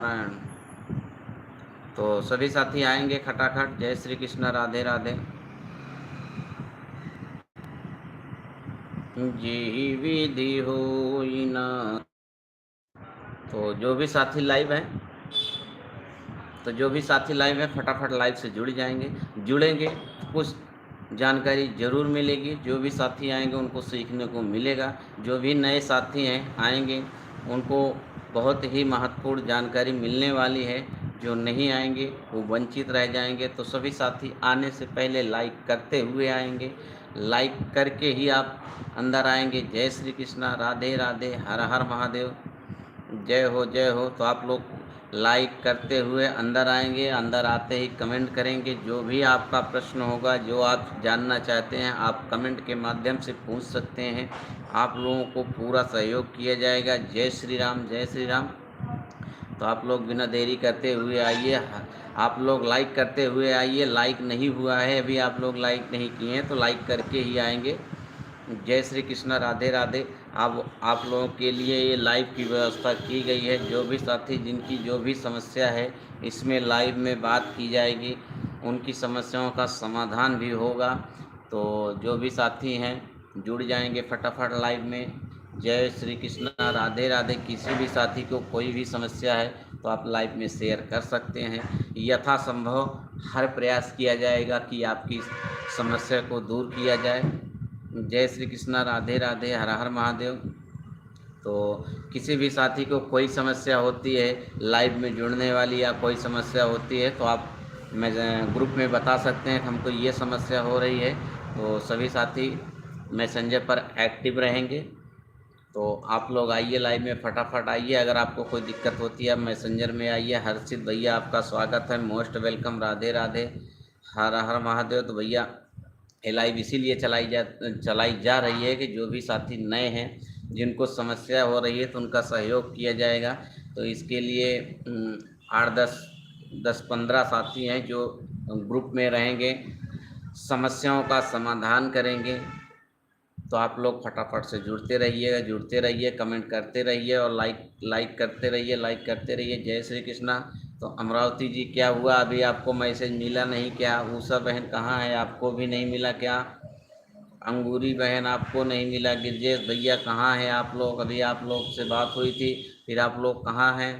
नारायण। तो सभी साथी आएंगे खटाखट। जय श्री कृष्ण, राधे राधे। जी विधि होई ना। तो जो भी साथी लाइव हैं फटाफट लाइव से जुड़ेंगे तो कुछ जानकारी ज़रूर मिलेगी। जो भी साथी आएंगे उनको सीखने को मिलेगा। जो भी नए साथी हैं आएंगे उनको बहुत ही महत्वपूर्ण जानकारी मिलने वाली है। जो नहीं आएंगे वो वंचित रह जाएंगे। तो सभी साथी आने से पहले लाइक करते हुए आएंगे। लाइक करके ही आप अंदर आएंगे। जय श्री कृष्णा, राधे राधे, हर हर महादेव, जय हो जय हो। तो आप लोग लाइक करते हुए अंदर आएंगे। अंदर आते ही कमेंट करेंगे। जो भी आपका प्रश्न होगा, जो आप जानना चाहते हैं, आप कमेंट के माध्यम से पूछ सकते हैं। आप लोगों को पूरा सहयोग किया जाएगा। जय श्री राम, जय श्री राम। तो आप लोग बिना देरी करते हुए आइए। आप लोग लाइक करते हुए आइए। लाइक नहीं हुआ है अभी, आप लोग लाइक नहीं किए हैं तो लाइक करके ही आएंगे। जय श्री कृष्ण, राधे राधे। आप लोगों के लिए ये लाइव की व्यवस्था की गई है। जो भी साथी जिनकी जो भी समस्या है इसमें लाइव में बात की जाएगी। उनकी समस्याओं का समाधान भी होगा। तो जो भी साथी हैं जुड़ जाएंगे फटाफट लाइव में। जय श्री कृष्ण, राधे राधे। किसी भी साथी को कोई भी समस्या है तो आप लाइव में शेयर कर सकते हैं। यथासंभव हर प्रयास किया जाएगा कि आपकी समस्या को दूर किया जाए। जय श्री कृष्णा, राधे राधे, हर हर महादेव। तो किसी भी साथी को कोई समस्या होती है लाइव में जुड़ने वाली या कोई समस्या होती है तो आप ग्रुप में बता सकते हैं कि हमको ये समस्या हो रही है। तो सभी साथी मैसेंजर पर एक्टिव रहेंगे। तो आप लोग आइए लाइव में, फटाफट आइए। अगर आपको कोई दिक्कत होती है मैसेंजर में आइए। हर्षित भैया आपका स्वागत है, मोस्ट वेलकम, राधे राधे, हर हर महादेव। तो भैया ये लाइव इसीलिए चलाई जा रही है कि जो भी साथी नए हैं जिनको समस्या हो रही है तो उनका सहयोग किया जाएगा। तो इसके लिए 8-10-15 साथी हैं जो ग्रुप में रहेंगे, समस्याओं का समाधान करेंगे। तो आप लोग फटाफट से जुड़ते रहिए, कमेंट करते रहिए और लाइक करते रहिए। जय श्री कृष्णा। तो अमरावती जी, क्या हुआ? अभी आपको मैसेज मिला नहीं क्या? उषा बहन कहाँ है? आपको भी नहीं मिला क्या? अंगूरी बहन आपको नहीं मिला? गिरजेश भैया कहाँ हैं आप लोग? अभी आप लोग से बात हुई थी, फिर आप लोग कहाँ हैं?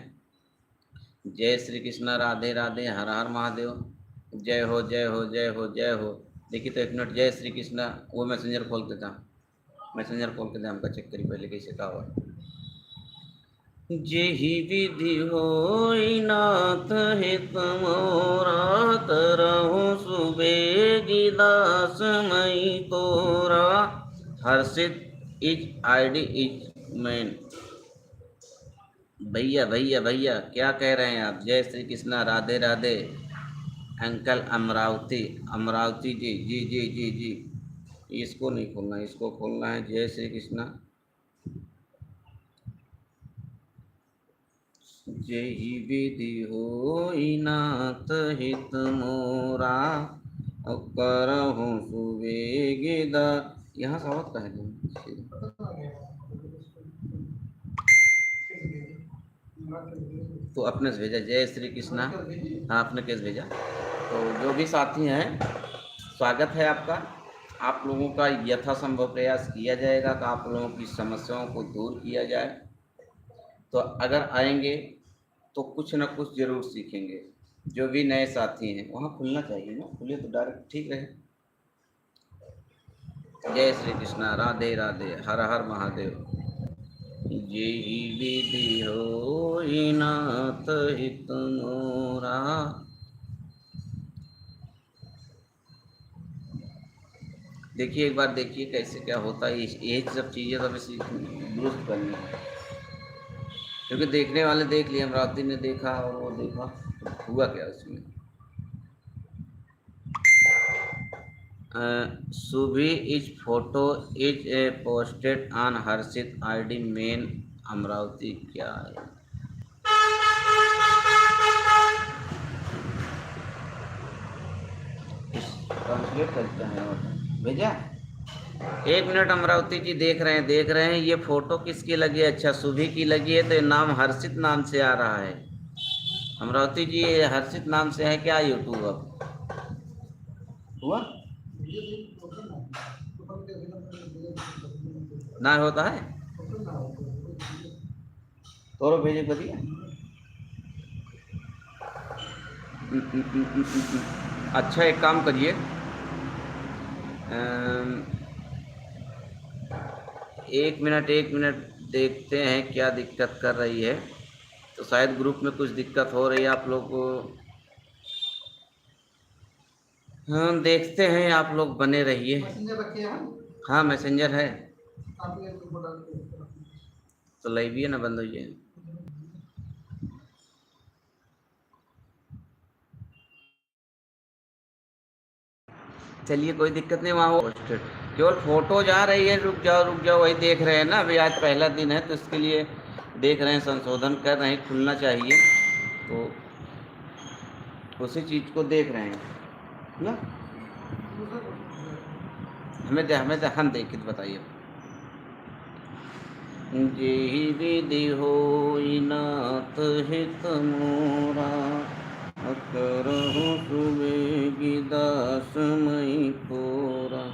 जय श्री कृष्णा, राधे राधे, हर हर महादेव। जय हो जय हो जय हो जय हो। देखिए तो एक मिनट, जय श्री कृष्णा। वो मैसेंजर खोल के था, मैसेंजर खोल के हमका चेक करी पहले कैसे का हुआ। जेहि विधि होई नाथ हित मोरा, तरहु सुबेगी दास मई तोरा। हर्षित इज आईडी इज मैन। भैया भैया भैया क्या कह रहे हैं आप? जय श्री कृष्णा, राधे राधे। अंकल अमरावती जी, जी जी जी जी। इसको नहीं खोलना, इसको खोलना है। जय श्री कृष्णा। जेहि विधि होई नाथ हित मोरा, करहु सुवेगिदा। यहाँ सावत का है तो अपने से भेजा। जय श्री कृष्णा। हाँ, आपने कैसे भेजा? तो जो भी साथी हैं स्वागत है आपका। आप लोगों का यथासंभव प्रयास किया जाएगा कि आप लोगों की समस्याओं को दूर किया जाए। तो अगर आएंगे तो कुछ न कुछ ज़रूर सीखेंगे। जो भी नए साथी हैं, वहाँ खुलना चाहिए ना, खुले तो डायरेक्ट ठीक रहे। जय श्री कृष्णा, राधे राधे, हर हर महादेव। जेहि विधि होई नाथ हित मोरा। देखिए, एक बार देखिए कैसे क्या होता है। ये सब चीज़ें तो हमें दुरुस्त करनी है, क्योंकि देखने वाले देख लिए, अमरावती ने देखा और वो देखा, तो हुआ क्या उसमें। Subhi is photo is posted on Harshit ID मेन अमरावती। क्या है? ट्रांसलेट करते हैं और भेजा। एक मिनट अमरावती जी, देख रहे हैं ये फोटो किसकी लगी है? अच्छा, सुभी की लगी है। तो ये नाम हर्षित नाम से आ रहा है। अमरावती जी, ये हर्षित नाम से है क्या यूट्यूब अब हुआ ना होता है तोरो भेजे बढ़िया। अच्छा एक काम करिए, एक मिनट देखते हैं क्या दिक्कत कर रही है। तो शायद ग्रुप में कुछ दिक्कत हो रही है आप लोग को। हाँ देखते हैं, आप लोग बने रहिए। हाँ मैसेंजर है तो लाइव ना बंद हो जाए। चलिए कोई दिक्कत नहीं, वहाँ पोस्टेड केवल फोटोज आ रही है। रुक जाओ वही देख रहे हैं ना, अभी आज पहला दिन है तो इसके लिए देख रहे हैं, संशोधन कर रहे हैं, खुलना चाहिए तो उसी चीज़ को देख रहे हैं ना। हमें हम देख के बताइए। जेहि विधि होई नाथ हित मोरा, अकरहु सुबेगी दास मई कोरा।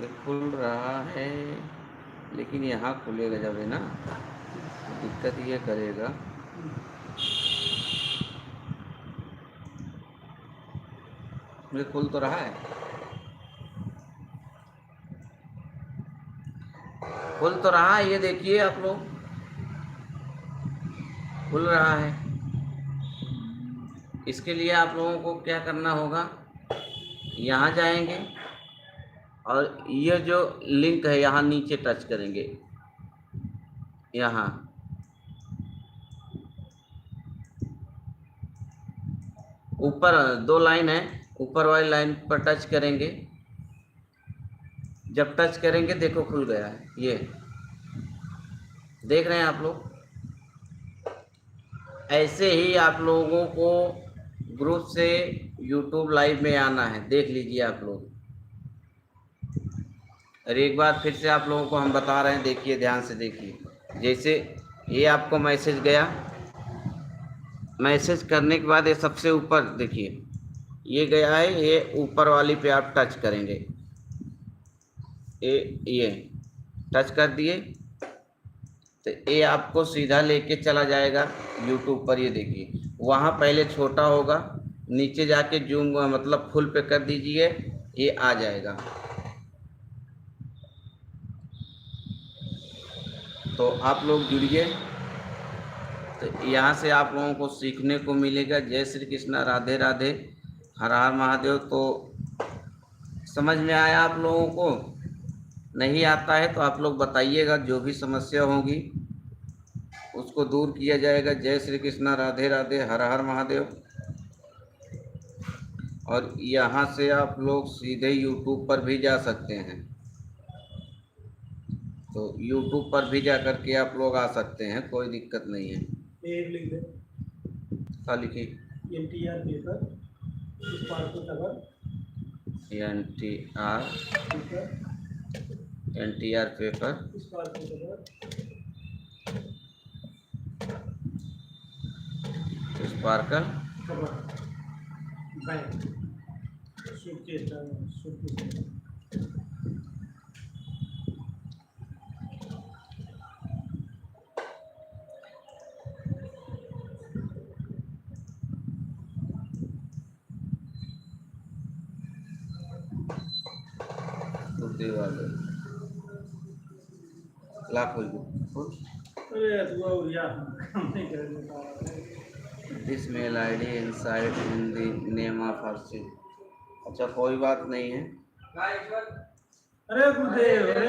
ये खुल रहा है लेकिन यहाँ खुलेगा जब है ना, दिक्कत ये करेगा। मुझे खुल तो रहा है, खुल तो रहा है, ये देखिए आप लोग, खुल रहा है। इसके लिए आप लोगों को क्या करना होगा, यहाँ जाएंगे और ये जो लिंक है यहाँ नीचे टच करेंगे। यहाँ ऊपर 2 लाइन है, ऊपर वाली लाइन पर टच करेंगे। जब टच करेंगे देखो खुल गया है, ये देख रहे हैं आप लोग। ऐसे ही आप लोगों को ग्रुप से YouTube लाइव में आना है, देख लीजिए आप लोग। और एक बार फिर से आप लोगों को हम बता रहे हैं, देखिए ध्यान से देखिए। जैसे ये आपको मैसेज गया, मैसेज करने के बाद ये सबसे ऊपर देखिए ये गया है, ये ऊपर वाली पे आप टच करेंगे। ये टच कर दिए तो ये आपको सीधा लेके चला जाएगा YouTube पर। ये देखिए वहाँ पहले छोटा होगा, नीचे जाके जूम मतलब फुल पे कर दीजिए, ये आ जाएगा। तो आप लोग जुड़िए, तो यहाँ से आप लोगों को सीखने को मिलेगा। जय श्री कृष्णा, राधे राधे, हर हर महादेव। तो समझ में आया आप लोगों को? नहीं आता है तो आप लोग बताइएगा, जो भी समस्या होगी उसको दूर किया जाएगा। जय श्री कृष्णा, राधे राधे, हर हर महादेव। और यहाँ से आप लोग सीधे YouTube पर भी जा सकते हैं, तो YouTube पर भी जा कर के आप लोग आ सकते हैं, कोई दिक्कत नहीं है। क्या लिखी? NTR paper, NTR paper, sparkle वाले like this mail ID inside in the name of Harshit. अच्छा कोई बात नहीं है, अरे गुरुदेव, अरे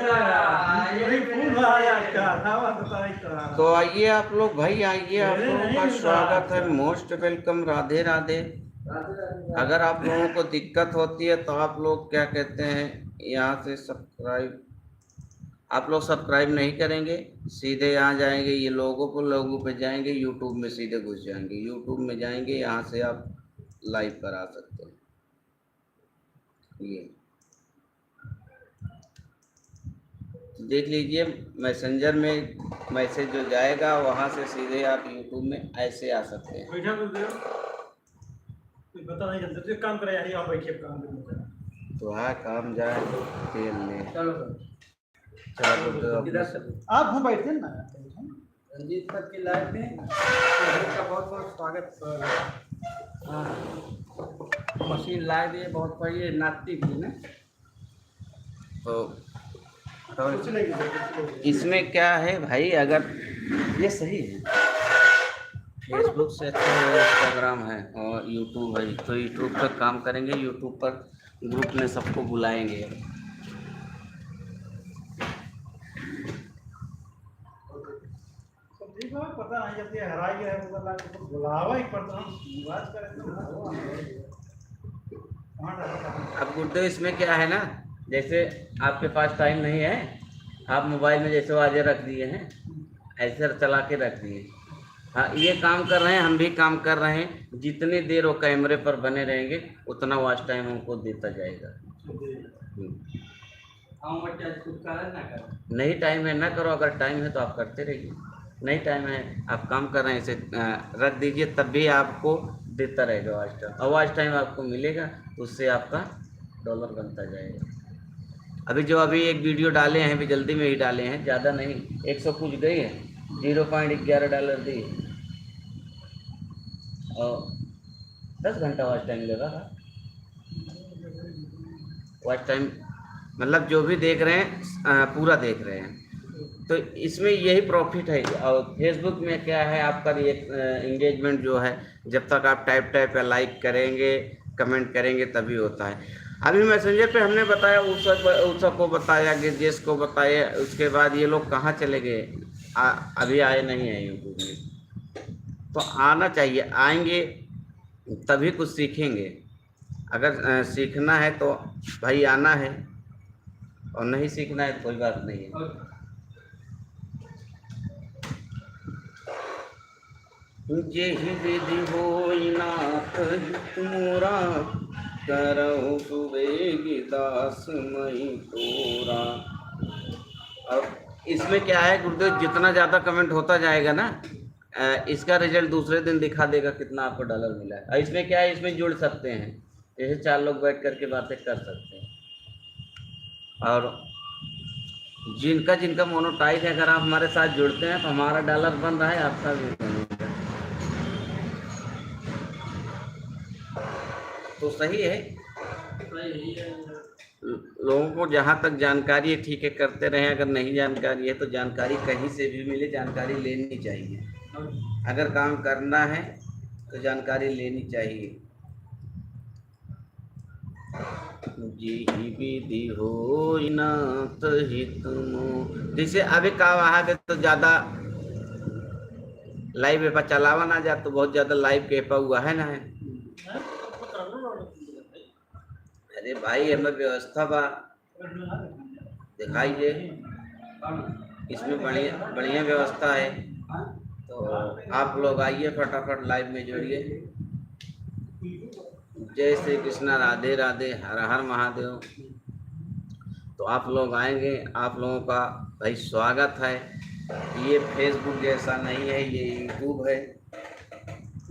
यही फूल आया क्या था बता रहा। तो आइए आप लोग भाई, आइए, आप लोगों का स्वागत है, मोस्ट वेलकम, राधे राधे। अगर आप लोगों को दिक्कत होती है तो आप लोग क्या कहते हैं, यहाँ से सब्सक्राइब, आप लोग सब्सक्राइब नहीं करेंगे, सीधे यहाँ जाएंगे, ये लोगों पे जाएंगे, यूट्यूब में सीधे घुस जाएंगे, यूट्यूब में जाएंगे, यहाँ से आप लाइव पर आ सकते हैं। ये देख लीजिए, मैसेंजर में मैसेज जो जाएगा वहाँ से सीधे आप यूट्यूब में ऐसे आ सकते हैं। बैठा गुरुदेव, कुछ पता नहीं चलता, तो एक काम करें यार, आप बैठिए, काम करें तो हाँ, काम जाए तेल ले। चलो सर, चलो गुरुदेव, आप हम बैठते ना रंजीत सर की लाइव में का बहुत बहुत स्वागत सर। हाँ, मशीन लाइव ये बहुत बड़ी नाती भी ना। तो इसमें क्या है भाई, अगर ये सही है, फेसबुक से अच्छा है, इंस्टाग्राम है और यूट्यूब है, तो यूट्यूब पर काम करेंगे, यूट्यूब पर ग्रुप में सबको बुलाएंगे। पता नहीं जब ये हरा गया है तो बुलावा ही पड़ता है, बात करें तो अब गुरुदेव इसमें क्या है ना, जैसे आपके पास टाइम नहीं है, आप मोबाइल में जैसे आजे रख दिए हैं, ऐसे चला के रख दिए। हाँ, ये काम कर रहे हैं, हम भी काम कर रहे हैं, जितनी देर वो कैमरे पर बने रहेंगे उतना वॉच टाइम हमको देता जाएगा। नहीं टाइम है ना करो, अगर टाइम है तो आप करते रहिए, नहीं टाइम है आप काम कर रहे हैं इसे रख दीजिए, तब भी आपको देता रहेगा वॉच टाइम, और वॉच टाइम आपको मिलेगा तो उससे आपका डॉलर बनता जाएगा। अभी एक वीडियो डाले हैं, अभी जल्दी में ही डाले हैं, ज़्यादा नहीं, 100 कुछ गई है, $0.11 दी और 10 घंटा वॉच टाइम लगा था। वॉच टाइम मतलब जो भी देख रहे हैं पूरा देख रहे हैं, तो इसमें यही प्रॉफिट है। और फेसबुक में क्या है, आपका ये इंगेजमेंट जो है, जब तक आप टाइप या लाइक करेंगे, कमेंट करेंगे, तभी होता है। अभी मैसेंजर पे हमने बताया, उषा को बताया, गिरजेश को बताया, उसके बाद ये लोग कहाँ चले गए, अभी आए नहीं हैं यूट्यूब में। तो आना चाहिए, आएंगे तभी कुछ सीखेंगे। अगर सीखना है तो भाई आना है, और नहीं सीखना है तो कोई बात नहीं है। जेहि विधि होई नाथ हित मोरा, करहु सुबेगी दास मई तोरा। अब इसमें क्या है गुरुदेव, जितना ज़्यादा कमेंट होता जाएगा ना, इसका रिजल्ट दूसरे दिन दिखा देगा कितना आपको डॉलर मिला है। और इसमें क्या है, इसमें जुड़ सकते हैं, जैसे 4 लोग बैठ करके बातें कर सकते हैं। और जिनका जिनका मोनोटाइज है, अगर आप हमारे साथ जुड़ते हैं तो हमारा डॉलर बन रहा है, आपका भी बनेगा, तो सही है। लोगों को जहाँ तक जानकारी है ठीक है, करते रहें, अगर नहीं जानकारी है तो जानकारी कहीं से भी मिले, जानकारी लेनी चाहिए। अगर काम करना है तो जानकारी लेनी चाहिए। जेहि विधि होई नाथ हित मोरा, जैसे अभी का वहाँ पे तो ज़्यादा लाइव पे चलावा ना जा, तो बहुत ज़्यादा लाइव के पा हुआ है ना है। अरे भाई हमें व्यवस्था बा दिखाइए, इसमें बढ़िया बढ़िया व्यवस्था है, तो आप लोग आइए, फटाफट लाइव में जुड़िए। जय श्री कृष्णा, राधे राधे, हर हर महादेव। तो आप लोग आएंगे, आप लोगों का भाई स्वागत है। ये फेसबुक जैसा नहीं है, ये यूट्यूब है।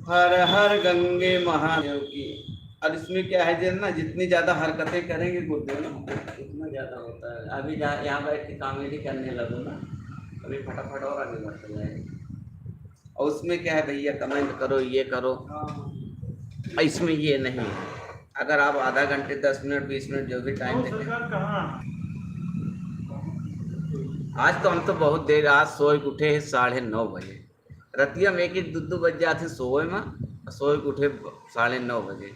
हर हर गंगे महादेव की। और इसमें क्या है जो ना, जितनी ज़्यादा हरकतें करेंगे गुरुदेव ना, उतना ज़्यादा होता है। अभी यहाँ बैठ के कॉमेडी करने लगो ना, अभी फटाफट और आगे बढ़ते जाएंगे। और उसमें क्या है भैया, कमेंट करो, ये करो, इसमें ये नहीं है। अगर आप आधा घंटे, 10 मिनट, 20 मिनट जो भी टाइम देते, आज तो हम तो बहुत देर, आज सोए उठे 9:30 बजे, रतिया में 1-1, 2-2 बज जाते सोए में, सोए उठे 9:30 बजे।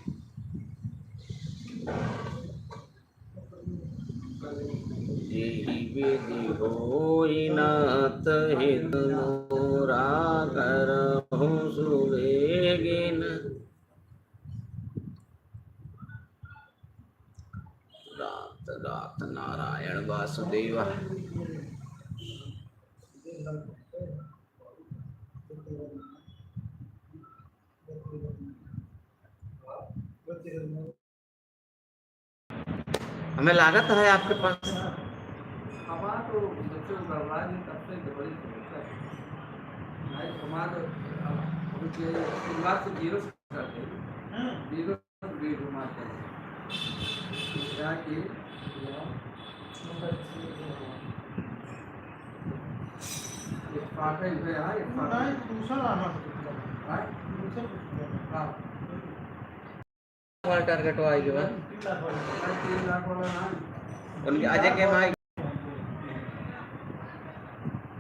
जेहि विधि होई नाथ हित मोरा करहु सुबेगिन। रात रात नारायण वासुदेवा। हमें लागत है आपके पास। हमारा तो बच्चों को गड़बड़ा नहीं, तब से तो बड़ी समस्या है। भाई हमारा अभी शुरुआत से जीरो से करते हैं, जीरो से भी घुमाते हैं जाके एक्सपार्ट है यार, एक्सपार्ट दूसरा टारगेट आएगी बात 3 लाख वाला ना, उनकी अजय के भाई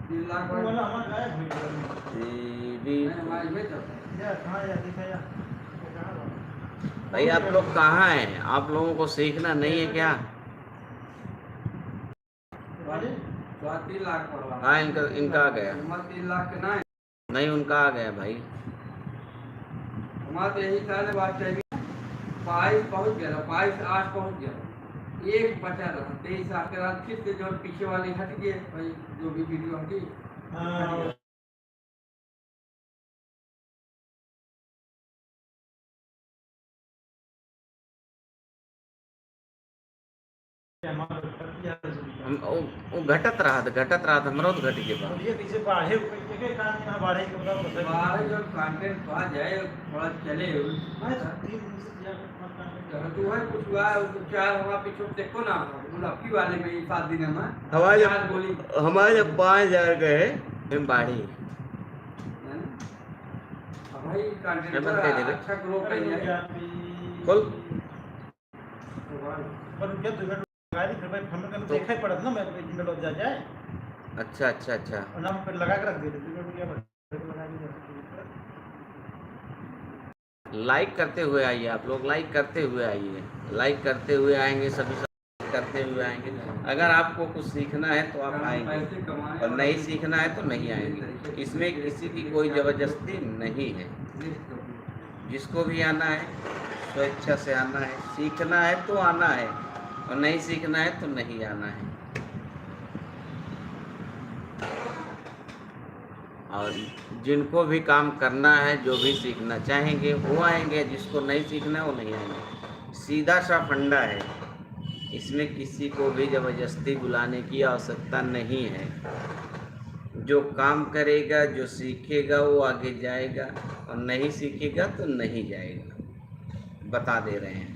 3 लाख वाला भाई आप लोग कहाँ हैं? आप लोगों को सीखना नहीं है क्या? 3 लाख वाला हाँ इनका आ गया। 3 लाख के ना नहीं उनका आ गया भाई। हमारा तो यही सारे बात चाहिए। 22 पहुँच गया, 22 8 पहुँच गया, एक बचा रहा 23 8 के बाद फिर से जो पीछे वाली हट गई भाई, जो भी वीडियो हटी हट गया। वो घटत रहा था हमरो तो घट के बाद ये पीछे बाढ़े के काम में बाढ़े के मतलब बाढ़े जो कंटेंट आ जाए थोड़ा चले तो है कुछ हुआ चार हवा पीछे देखो ना, मुलाकी वाले में 7 दिन में हमारे 5000 गए हम बाढ़ी भाई कंटेंट अच्छा ग्रो कर जाए खोल पर क्या तो गाड़ी फिर भाई हम लोग देखा ही पड़ा ना, मैं इंटर लग जाए। अच्छा अच्छा अच्छा और नाम पे लगा के रख देते क्या लगा के लाइक करते हुए आइए आप लोग, लाइक करते हुए आइए, लाइक करते हुए आएंगे सभी करते हुए आएंगे। अगर आपको कुछ सीखना है तो आप आएंगे और नहीं सीखना है तो नहीं आएंगे। इसमें किसी की कोई ज़बरदस्ती नहीं है। जिसको भी आना है स्वेच्छा से आना है, सीखना है तो आना है और नहीं सीखना है तो नहीं आना है। और जिनको भी काम करना है, जो भी सीखना चाहेंगे वो आएंगे, जिसको नहीं सीखना है वो नहीं आएंगे। सीधा सा फंडा है, इसमें किसी को भी ज़बरदस्ती बुलाने की आवश्यकता नहीं है। जो काम करेगा, जो सीखेगा वो आगे जाएगा और नहीं सीखेगा तो नहीं जाएगा, बता दे रहे हैं।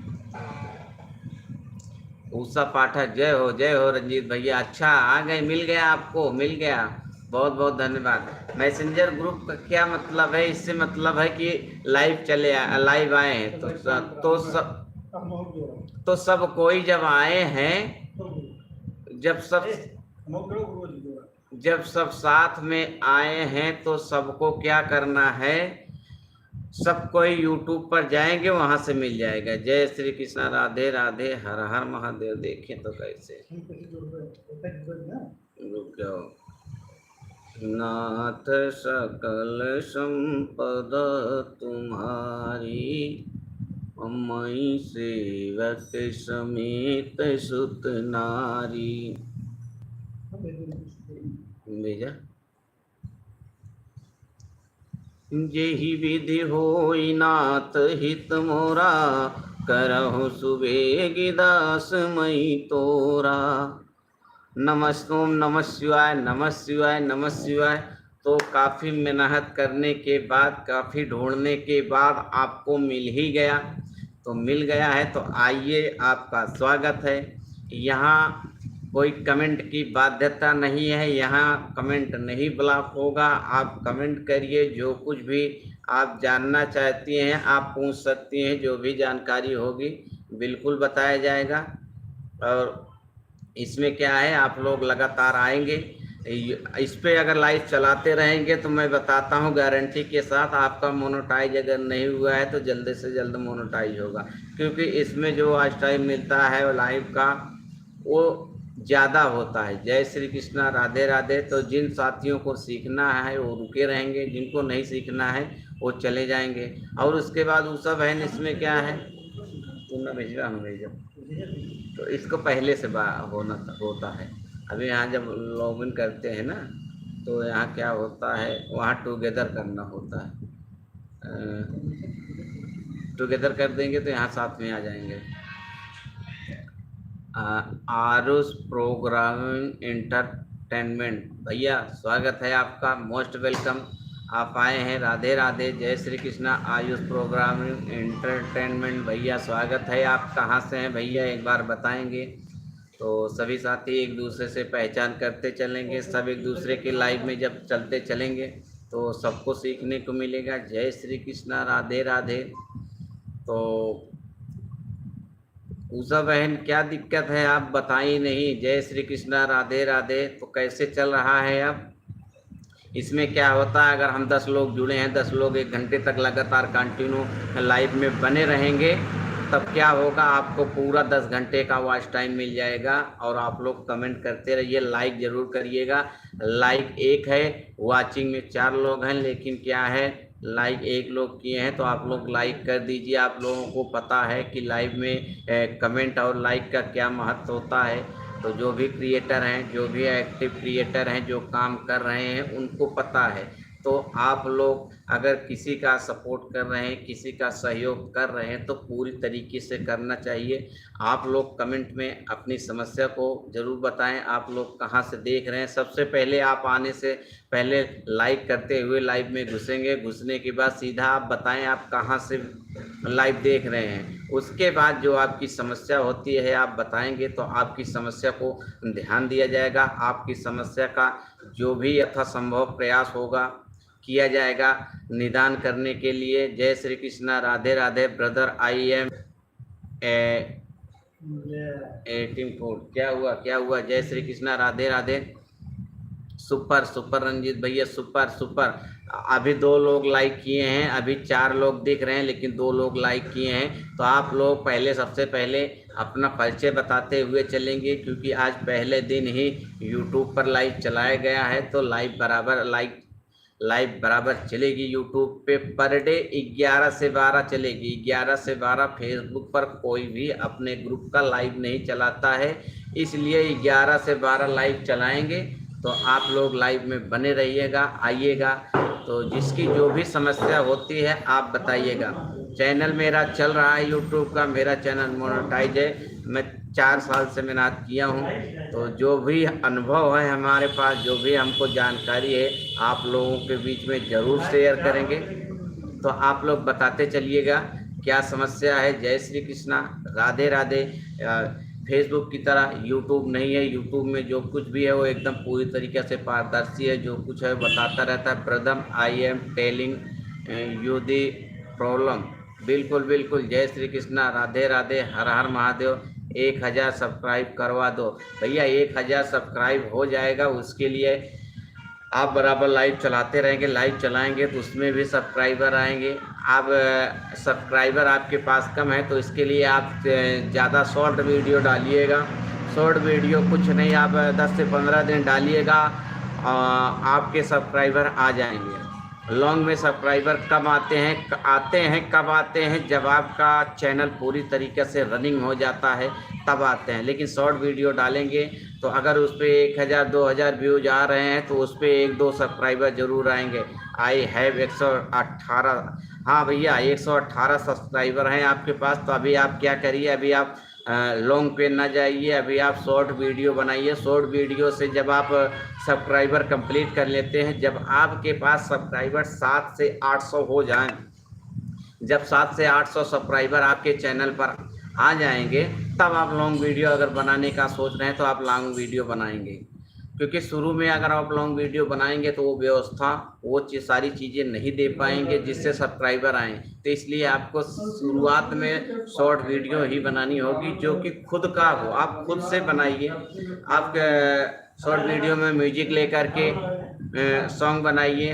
उषा पाठक जय हो रंजीत भैया। अच्छा आ गए, मिल गया आपको, मिल गया, बहुत बहुत धन्यवाद। मैसेंजर ग्रुप का क्या मतलब है? इससे मतलब है कि लाइव चले लाइव आए हैं तो सब कोई जब आए हैं, जब सब साथ में आए हैं तो सबको क्या करना है? सब कोई YouTube पर जाएंगे, वहां से मिल जाएगा। जय श्री कृष्णा, राधे राधे, हर हर महादेव। देखें तो कैसे रुक जाओ। नाथ सकल संपद तुम्हारी, मई सेवक समेत सुत नारी। भेजा जेहि विधि होई नाथ हित मोरा, करहु सुबेगी दास मई तोरा। ओम नमः शिवाय, नमः शिवाय, नमः शिवाय। तो काफ़ी मेहनत करने के बाद, काफ़ी ढूंढने के बाद आपको मिल ही गया। तो मिल गया है तो आइए, आपका स्वागत है। यहाँ कोई कमेंट की बाध्यता नहीं है, यहाँ कमेंट नहीं ब्लॉक होगा। आप कमेंट करिए, जो कुछ भी आप जानना चाहती हैं आप पूछ सकती हैं। जो भी जानकारी होगी बिल्कुल बताया जाएगा। और इसमें क्या है, आप लोग लगातार आएंगे। इस पे अगर लाइव चलाते रहेंगे तो मैं बताता हूँ गारंटी के साथ, आपका मोनेटाइज अगर नहीं हुआ है तो जल्द से जल्द मोनेटाइज होगा। क्योंकि इसमें जो आज टाइम मिलता है लाइव का, वो ज़्यादा होता है। जय श्री कृष्णा, राधे राधे। तो जिन साथियों को सीखना है वो रुके रहेंगे, जिनको नहीं सीखना है वो चले जाएंगे। और उसके बाद उषा बहन इसमें क्या है, तुम ना भेजा हम भेजा, तो इसको पहले से होता है। अभी यहाँ जब लॉगिन करते हैं ना तो यहाँ क्या होता है, वहाँ टुगेदर करना होता है। टुगेदर कर देंगे तो यहाँ साथ में आ जाएंगे। आरुष प्रोग्रामिंग एंटरटेनमेंट, भैया स्वागत है आपका, मोस्ट वेलकम। आप आए हैं, राधे राधे, जय श्री कृष्णा। आयुष प्रोग्रामिंग एंटरटेनमेंट, भैया स्वागत है। आप कहाँ से हैं भैया, एक बार बताएंगे तो सभी साथी एक दूसरे से पहचान करते चलेंगे। सब एक दूसरे के लाइव में जब चलते चलेंगे तो सबको सीखने को मिलेगा। जय श्री कृष्णा, राधे राधे। तो उषा बहन क्या दिक्कत है, आप बताई नहीं। जय श्री कृष्णा, राधे राधे। तो कैसे चल रहा है अब इसमें क्या होता है, अगर हम 10 लोग जुड़े हैं, 10 लोग 1 घंटे तक लगातार कंटिन्यू लाइव में बने रहेंगे, तब क्या होगा, आपको पूरा 10 घंटे का वॉच टाइम मिल जाएगा। और आप लोग कमेंट करते रहिए, लाइक ज़रूर करिएगा। लाइक 1 है, वाचिंग में 4 लोग हैं, लेकिन क्या है लाइक 1 लोग किए हैं, तो आप लोग लाइक कर दीजिए। आप लोगों को पता है कि लाइव में कमेंट और लाइक का क्या महत्व होता है। तो जो भी क्रिएटर हैं, जो भी एक्टिव क्रिएटर हैं, जो काम कर रहे हैं, उनको पता है। तो आप लोग अगर किसी का सपोर्ट कर रहे हैं, किसी का सहयोग कर रहे हैं, तो पूरी तरीके से करना चाहिए। आप लोग कमेंट में अपनी समस्या को ज़रूर बताएं, आप लोग कहां से देख रहे हैं। सबसे पहले आप आने से पहले लाइक करते हुए लाइव में घुसेंगे, घुसने के बाद सीधा आप बताएं आप कहां से लाइव देख रहे हैं। उसके बाद जो आपकी समस्या होती है आप बताएंगे तो आपकी समस्या को ध्यान दिया जाएगा। आपकी समस्या का जो भी यथासंभव प्रयास होगा किया जाएगा निदान करने के लिए। जय Shri Krishna, Radhe Radhe brother. I am 18 क्या हुआ। जय श्री कृष्णा, राधे राधे। सुपर सुपर रंजीत भैया, सुपर सुपर। अभी 2 लोग लाइक किए हैं, अभी 4 लोग दिख रहे हैं, लेकिन 2 लोग लाइक किए हैं। तो आप लोग पहले सबसे पहले अपना परिचय बताते हुए चलेंगे, क्योंकि आज पहले दिन ही यूट्यूब पर लाइव चलाया गया है। तो लाइव बराबर चलेगी यूट्यूब पे। पर डे 11 से 12 चलेगी, 11 से 12। फेसबुक पर कोई भी अपने ग्रुप का लाइव नहीं चलाता है, इसलिए 11 से 12 लाइव चलाएंगे। तो आप लोग लाइव में बने रहिएगा, आइएगा। तो जिसकी जो भी समस्या होती है आप बताइएगा। चैनल मेरा चल रहा है यूट्यूब का, मेरा चैनल मोनेटाइज है। मैं 4 साल से मेहनत किया हूँ। तो जो भी अनुभव है हमारे पास, जो भी हमको जानकारी है, आप लोगों के बीच में ज़रूर शेयर करेंगे। तो आप लोग बताते चलिएगा क्या समस्या है। जय श्री कृष्णा, राधे राधे। फेसबुक की तरह यूट्यूब नहीं है, यूट्यूब में जो कुछ भी है वो एकदम पूरी तरीके से पारदर्शी है, जो कुछ है बताता रहता है। प्रथम I am telling you the problem. बिल्कुल बिल्कुल। जय श्री कृष्णा, राधे राधे, हर हर महादेव। 1000 सब्सक्राइब करवा दो भैया। 1000 सब्सक्राइब हो जाएगा, उसके लिए आप बराबर लाइव चलाते रहेंगे। लाइव चलाएंगे तो उसमें भी सब्सक्राइबर आएंगे। आप सब्सक्राइबर आपके पास कम है तो इसके लिए आप ज़्यादा शॉर्ट वीडियो डालिएगा। शॉर्ट वीडियो कुछ नहीं, आप 10 से 15 दिन डालिएगा, आपके सब्सक्राइबर आ जाएंगे। लॉन्ग में सब्सक्राइबर कब आते हैं जब आपका चैनल पूरी तरीके से रनिंग हो जाता है, तब आते हैं। लेकिन शॉर्ट वीडियो डालेंगे तो अगर उस पर 1000 2000 व्यूज आ रहे हैं तो उस पर 1-2 सब्सक्राइबर जरूर आएंगे। आई हैव 118, हाँ भैया 118 सब्सक्राइबर हैं आपके पास। तो अभी आप क्या करिए, अभी आप लॉन्ग पे ना जाइए, अभी आप शॉर्ट वीडियो बनाइए। शॉर्ट वीडियो से जब आप सब्सक्राइबर कंप्लीट कर लेते हैं, जब आपके पास सब्सक्राइबर 700 से 800 हो जाएं, जब 700 से 800 सब्सक्राइबर आपके चैनल पर आ जाएंगे, तब आप लॉन्ग वीडियो अगर बनाने का सोच रहे हैं तो आप लॉन्ग वीडियो बनाएंगे। क्योंकि शुरू में अगर आप लॉन्ग वीडियो बनाएंगे तो वो व्यवस्था, वो सारी चीज़ें नहीं दे पाएंगे जिससे सब्सक्राइबर आएँ। तो इसलिए आपको शुरुआत में शॉर्ट वीडियो ही बनानी होगी, जो कि खुद का हो। आप खुद से बनाइए। आप शॉर्ट वीडियो में म्यूजिक लेकर के सॉन्ग बनाइए।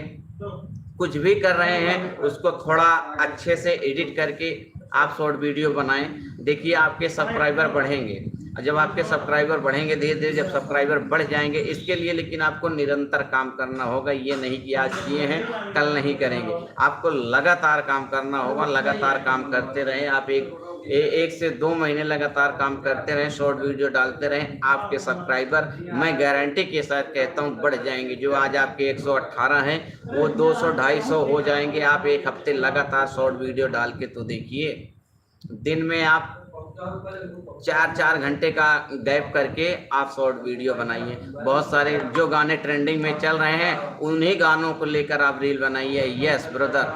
कुछ भी कर रहे हैं उसको थोड़ा अच्छे से एडिट करके आप शॉर्ट वीडियो बनाएं। देखिए आपके सब्सक्राइबर बढ़ेंगे। जब आपके सब्सक्राइबर बढ़ेंगे, धीरे धीरे जब सब्सक्राइबर बढ़ जाएंगे, इसके लिए लेकिन आपको निरंतर काम करना होगा। ये नहीं कि आज किए हैं कल नहीं करेंगे, आपको लगातार काम करना होगा। लगातार काम करते रहें आप, एक से 2 महीने लगातार काम करते रहें, शॉर्ट वीडियो डालते रहें, आपके सब्सक्राइबर मैं गारंटी के साथ कहता हूँ बढ़ जाएंगे। जो आज आपके 118 हैं वो 200-250 हो जाएंगे। आप एक हफ्ते लगातार शॉर्ट वीडियो डाल के तो देखिए, दिन में आप 4-4 घंटे का गैप करके आप शॉर्ट वीडियो बनाइए। बहुत सारे जो गाने ट्रेंडिंग में चल रहे हैं उन्हीं गानों को लेकर आप रील बनाइए। Yes brother,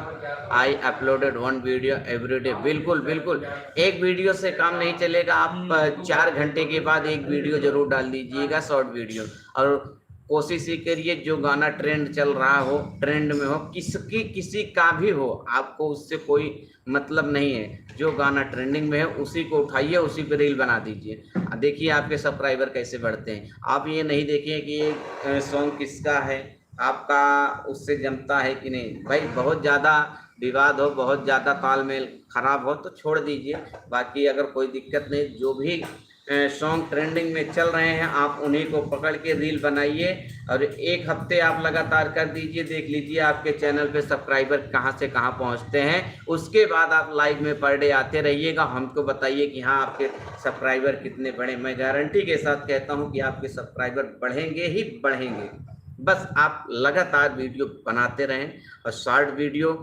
I uploaded 1 video every day. बिल्कुल बिल्कुल, एक वीडियो से काम नहीं चलेगा। आप 4 घंटे के बाद एक वीडियो जरूर डाल दीजिएगा शॉर्ट वीडियो। और कोशिश ही करिए जो गाना ट्रेंड चल रहा हो, ट्रेंड में हो, किसी का भी हो, आपको उससे कोई मतलब नहीं है। जो गाना ट्रेंडिंग में है उसी को उठाइए, उसी पे रील बना दीजिए। देखिए आपके सब्सक्राइबर कैसे बढ़ते हैं। आप ये नहीं देखिए कि ये सॉन्ग किसका है, आपका उससे जमता है कि नहीं। भाई बहुत ज़्यादा विवाद हो, बहुत ज़्यादा तालमेल खराब हो तो छोड़ दीजिए। बाकी अगर कोई दिक्कत नहीं, जो भी सॉन्ग ट्रेंडिंग में चल रहे हैं आप उन्हीं को पकड़ के रील बनाइए और एक हफ्ते आप लगातार कर दीजिए। देख लीजिए आपके चैनल पे सब्सक्राइबर कहां से कहां पहुंचते हैं। उसके बाद आप लाइव में पर डे आते रहिएगा, हमको बताइए कि हाँ आपके सब्सक्राइबर कितने बढ़े। मैं गारंटी के साथ कहता हूं कि आपके सब्सक्राइबर बढ़ेंगे ही बढ़ेंगे। बस आप लगातार वीडियो बनाते रहें और शॉर्ट वीडियो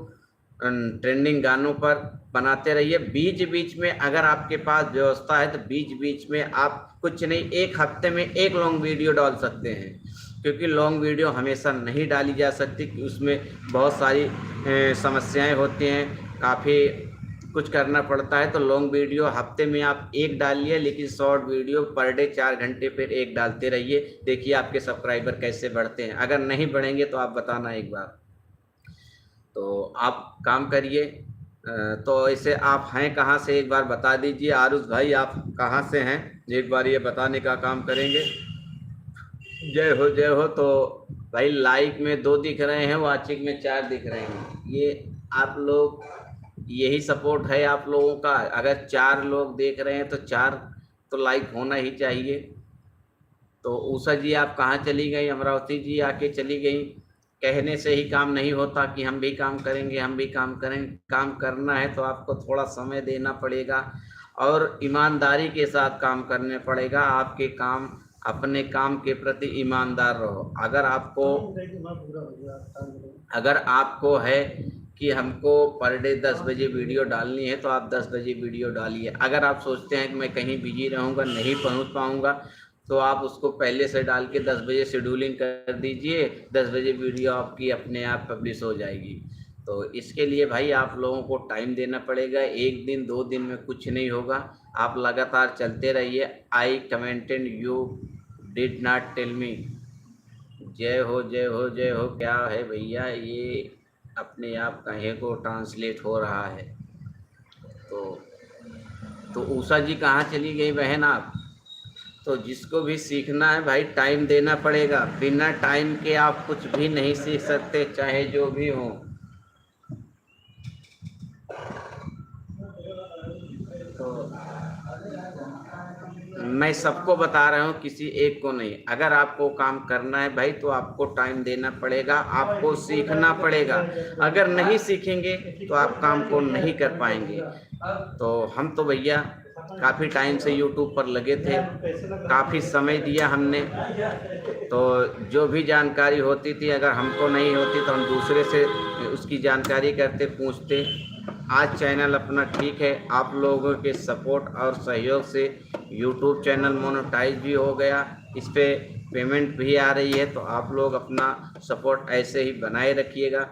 ट्रेंडिंग गानों पर बनाते रहिए। बीच बीच में अगर आपके पास व्यवस्था है तो बीच बीच में आप कुछ नहीं, एक हफ्ते में एक लॉन्ग वीडियो डाल सकते हैं। क्योंकि लॉन्ग वीडियो हमेशा नहीं डाली जा सकती, कि उसमें बहुत सारी समस्याएं होती हैं, काफ़ी कुछ करना पड़ता है। तो लॉन्ग वीडियो हफ्ते में आप एक डालिए, लेकिन शॉर्ट वीडियो पर डे 4 घंटे फिर एक डालते रहिए। देखिए आपके सब्सक्राइबर कैसे बढ़ते हैं। अगर नहीं बढ़ेंगे तो आप बताना एक बार। तो आप काम करिए। तो ऐसे आप हैं कहाँ से एक बार बता दीजिए। आरुष भाई आप कहाँ से हैं, एक बार ये बताने का काम करेंगे। जय हो जय हो। तो भाई लाइक में 2 दिख रहे हैं, वाचिंग में 4 दिख रहे हैं। ये आप लोग, यही सपोर्ट है आप लोगों का। अगर 4 लोग देख रहे हैं तो 4 तो लाइक होना ही चाहिए। तो उषा जी आप कहाँ चली गई, अमरावती जी आके चली गई। कहने से ही काम नहीं होता कि हम भी काम करेंगे, हम भी काम करेंगे। काम करना है तो आपको थोड़ा समय देना पड़ेगा और ईमानदारी के साथ काम करने पड़ेगा। आपके काम, अपने काम के प्रति ईमानदार रहो। अगर आपको है कि हमको पर डे 10 बजे वीडियो डालनी है तो आप 10 बजे वीडियो डालिए। अगर आप सोचते हैं कि मैं कहीं बिजी रहूँगा, नहीं पहुँच पाऊँगा, तो आप उसको पहले से डाल के 10 बजे शेड्यूलिंग कर दीजिए। 10 बजे वीडियो आपकी अपने आप पब्लिश हो जाएगी। तो इसके लिए भाई आप लोगों को टाइम देना पड़ेगा। 1 दिन 2 दिन में कुछ नहीं होगा, आप लगातार चलते रहिए। I commented you did not tell me. जय हो जय हो जय हो। क्या है भैया, ये अपने आप कहीं को ट्रांसलेट हो रहा है। तो उषा जी कहाँ चली गई बहन आप। तो जिसको भी सीखना है भाई टाइम देना पड़ेगा। बिना टाइम के आप कुछ भी नहीं सीख सकते, चाहे जो भी हो। तो मैं सबको बता रहा हूँ, किसी एक को नहीं। अगर आपको काम करना है भाई तो आपको टाइम देना पड़ेगा, आपको सीखना पड़ेगा। अगर नहीं सीखेंगे तो आप काम को नहीं कर पाएंगे। तो हम तो भैया काफ़ी टाइम से यूट्यूब पर लगे थे, काफ़ी समय दिया हमने। तो जो भी जानकारी होती थी, अगर हमको नहीं होती तो हम दूसरे से उसकी जानकारी करते, पूछते। आज चैनल अपना ठीक है, आप लोगों के सपोर्ट और सहयोग से यूट्यूब चैनल मोनेटाइज भी हो गया, इस पे पेमेंट भी आ रही है। तो आप लोग अपना सपोर्ट ऐसे ही बनाए रखिएगा।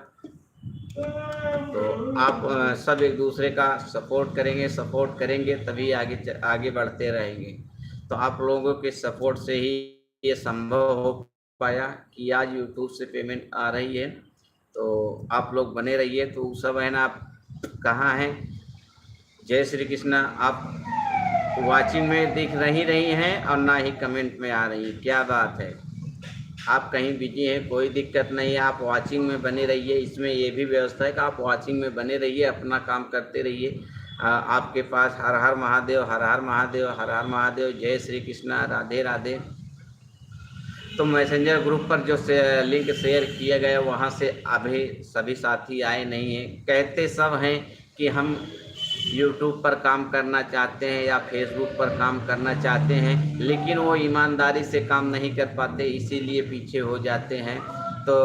तो आप सब एक दूसरे का सपोर्ट करेंगे तभी आगे बढ़ते रहेंगे। तो आप लोगों के सपोर्ट से ही ये संभव हो पाया कि आज यूट्यूब से पेमेंट आ रही है। तो आप लोग बने रहिए। तो सब है ना, आप कहाँ हैं। जय श्री कृष्णा। आप वाचिंग में दिख रही हैं और ना ही कमेंट में आ रही हैं, क्या बात है। आप कहीं बिजी हैं, कोई दिक्कत नहीं है, आप वाचिंग में बने रहिए। इसमें ये भी व्यवस्था है कि आप वाचिंग में बने रहिए, अपना काम करते रहिए। आपके पास हर हर महादेव, हर हर महादेव, हर हर महादेव, जय श्री कृष्णा, राधे राधे। तो मैसेंजर ग्रुप पर जो लिंक शेयर किया गया वहाँ से अभी सभी साथी आए नहीं हैं। कहते सब हैं कि हम यूट्यूब पर काम करना चाहते हैं या फेसबुक पर काम करना चाहते हैं, लेकिन वो ईमानदारी से काम नहीं कर पाते, इसीलिए पीछे हो जाते हैं। तो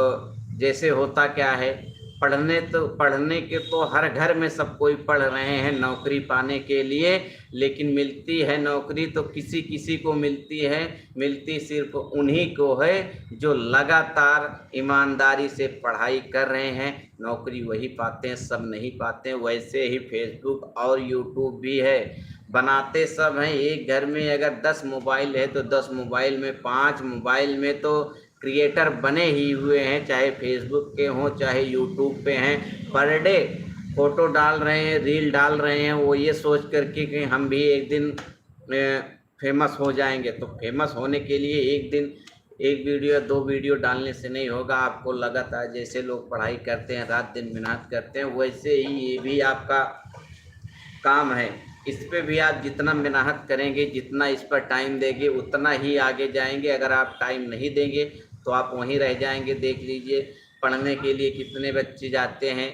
जैसे होता क्या है, पढ़ने के तो हर घर में सब कोई पढ़ रहे हैं नौकरी पाने के लिए, लेकिन मिलती है नौकरी तो किसी किसी को मिलती है, मिलती सिर्फ उन्हीं को है जो लगातार ईमानदारी से पढ़ाई कर रहे हैं, नौकरी वही पाते हैं, सब नहीं पाते हैं। वैसे ही फेसबुक और यूट्यूब भी है, बनाते सब हैं। एक घर में अगर 10 मोबाइल है तो 10 मोबाइल में 5 मोबाइल में तो क्रिएटर बने ही हुए हैं, चाहे फेसबुक के हों चाहे यूट्यूब पे हैं। पर डे फ़ोटो डाल रहे हैं, रील डाल रहे हैं, वो ये सोच करके कि हम भी एक दिन फेमस हो जाएंगे। तो फेमस होने के लिए एक दिन एक वीडियो या 2 वीडियो डालने से नहीं होगा। आपको लगातार जैसे लोग पढ़ाई करते हैं, रात दिन मेहनत करते हैं, वैसे ही ये भी आपका काम है। इस पे भी आप जितना मेहनत करेंगे, जितना इस पर टाइम देंगे, उतना ही आगे जाएंगे। अगर आप टाइम नहीं देंगे तो आप वहीं रह जाएंगे। देख लीजिए पढ़ने के लिए कितने बच्चे जाते हैं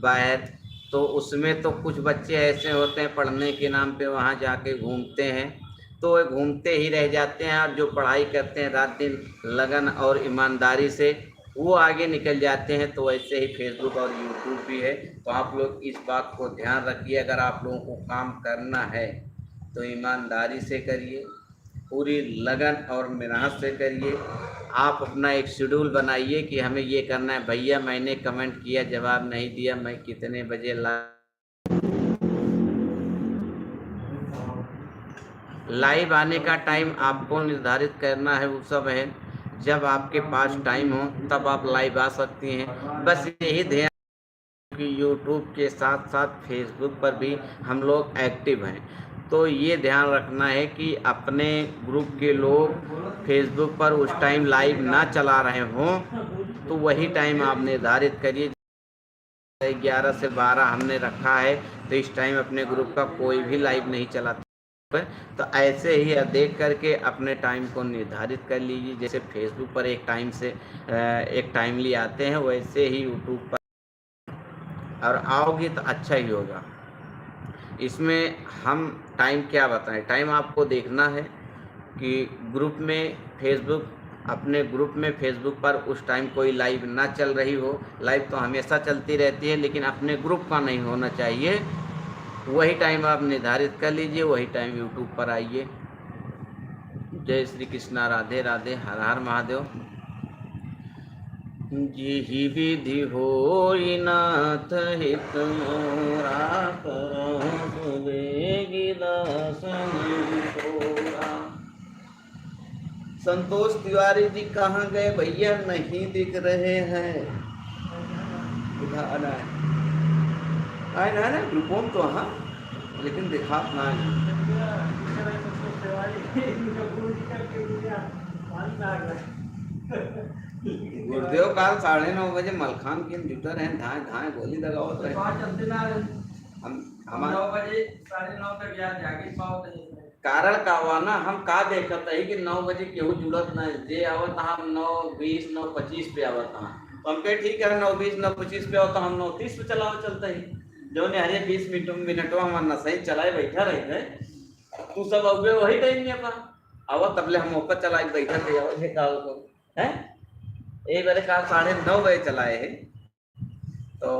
बाहर, तो उसमें तो कुछ बच्चे ऐसे होते हैं पढ़ने के नाम पे वहाँ जाके घूमते हैं, तो वे घूमते ही रह जाते हैं। और जो पढ़ाई करते हैं रात दिन लगन और ईमानदारी से, वो आगे निकल जाते हैं। तो वैसे ही फेसबुक और यूट्यूब भी है। तो आप लोग इस बात को ध्यान रखिए, अगर आप लोगों को काम करना है तो ईमानदारी से करिए, पूरी लगन और मेहनत से करिए। आप अपना एक शेड्यूल बनाइए कि हमें ये करना है। भैया मैंने कमेंट किया, जवाब नहीं दिया, मैं कितने बजे लाइव आने का टाइम आपको निर्धारित करना है। वो सब है, जब आपके पास टाइम हो तब आप लाइव आ सकती हैं। बस यही ध्यान कि यूट्यूब के साथ साथ फेसबुक पर भी हम लोग एक्टिव हैं, तो ये ध्यान रखना है कि अपने ग्रुप के लोग फेसबुक पर उस टाइम लाइव ना चला रहे हों, तो वही टाइम आप निर्धारित करिए। 11 से 12 हमने रखा है, तो इस टाइम अपने ग्रुप का कोई भी लाइव नहीं चलाता। तो ऐसे ही देख करके अपने टाइम को निर्धारित कर लीजिए। जैसे फेसबुक पर एक टाइमली आते हैं, वैसे ही यूट्यूब पर और आओगी तो अच्छा ही होगा। इसमें हम टाइम क्या बताएं, टाइम आपको देखना है कि ग्रुप में अपने ग्रुप में फेसबुक पर उस टाइम कोई लाइव ना चल रही हो। लाइव तो हमेशा चलती रहती है, लेकिन अपने ग्रुप का नहीं होना चाहिए। वही टाइम आप निर्धारित कर लीजिए, वही टाइम यूट्यूब पर आइए। जय श्री कृष्णा, राधे राधे, हर हर महादेव। जिहि विधि होई नाथ हित मोरा, करहु सुबेगी दासन तोरा। संतोष तिवारी जी कहाँ गए भैया, नहीं दिख रहे हैं। आए ना ग्रुपों में तो हाँ, लेकिन दिखा ना गुरुदेव काल 9:30 बजे मलखान की जुटर हैं, धाए धाए गोली लगावत रहे। हम 9 बजे 9:30 तक यार जागी पाओ। कारण का हुआ ना, हम का देखत है कि 9 बजे केहू जुड़त ना जे आवत, हम 9:20 9:25 पे आवत। तो हम कहे ठीक है 9:20 9:25 पे आवत, हम 9:30 पे चलावे चलता ही जो ने हरे 20 मिनटों हमारा सही चलाए बैठा रहे। तू सब अबे वही टाइम में अपन आवत, तबले हम ऊपर चलाए बैठा थे आवत का है। एक बार का 9:30 बजे चलाए है। तो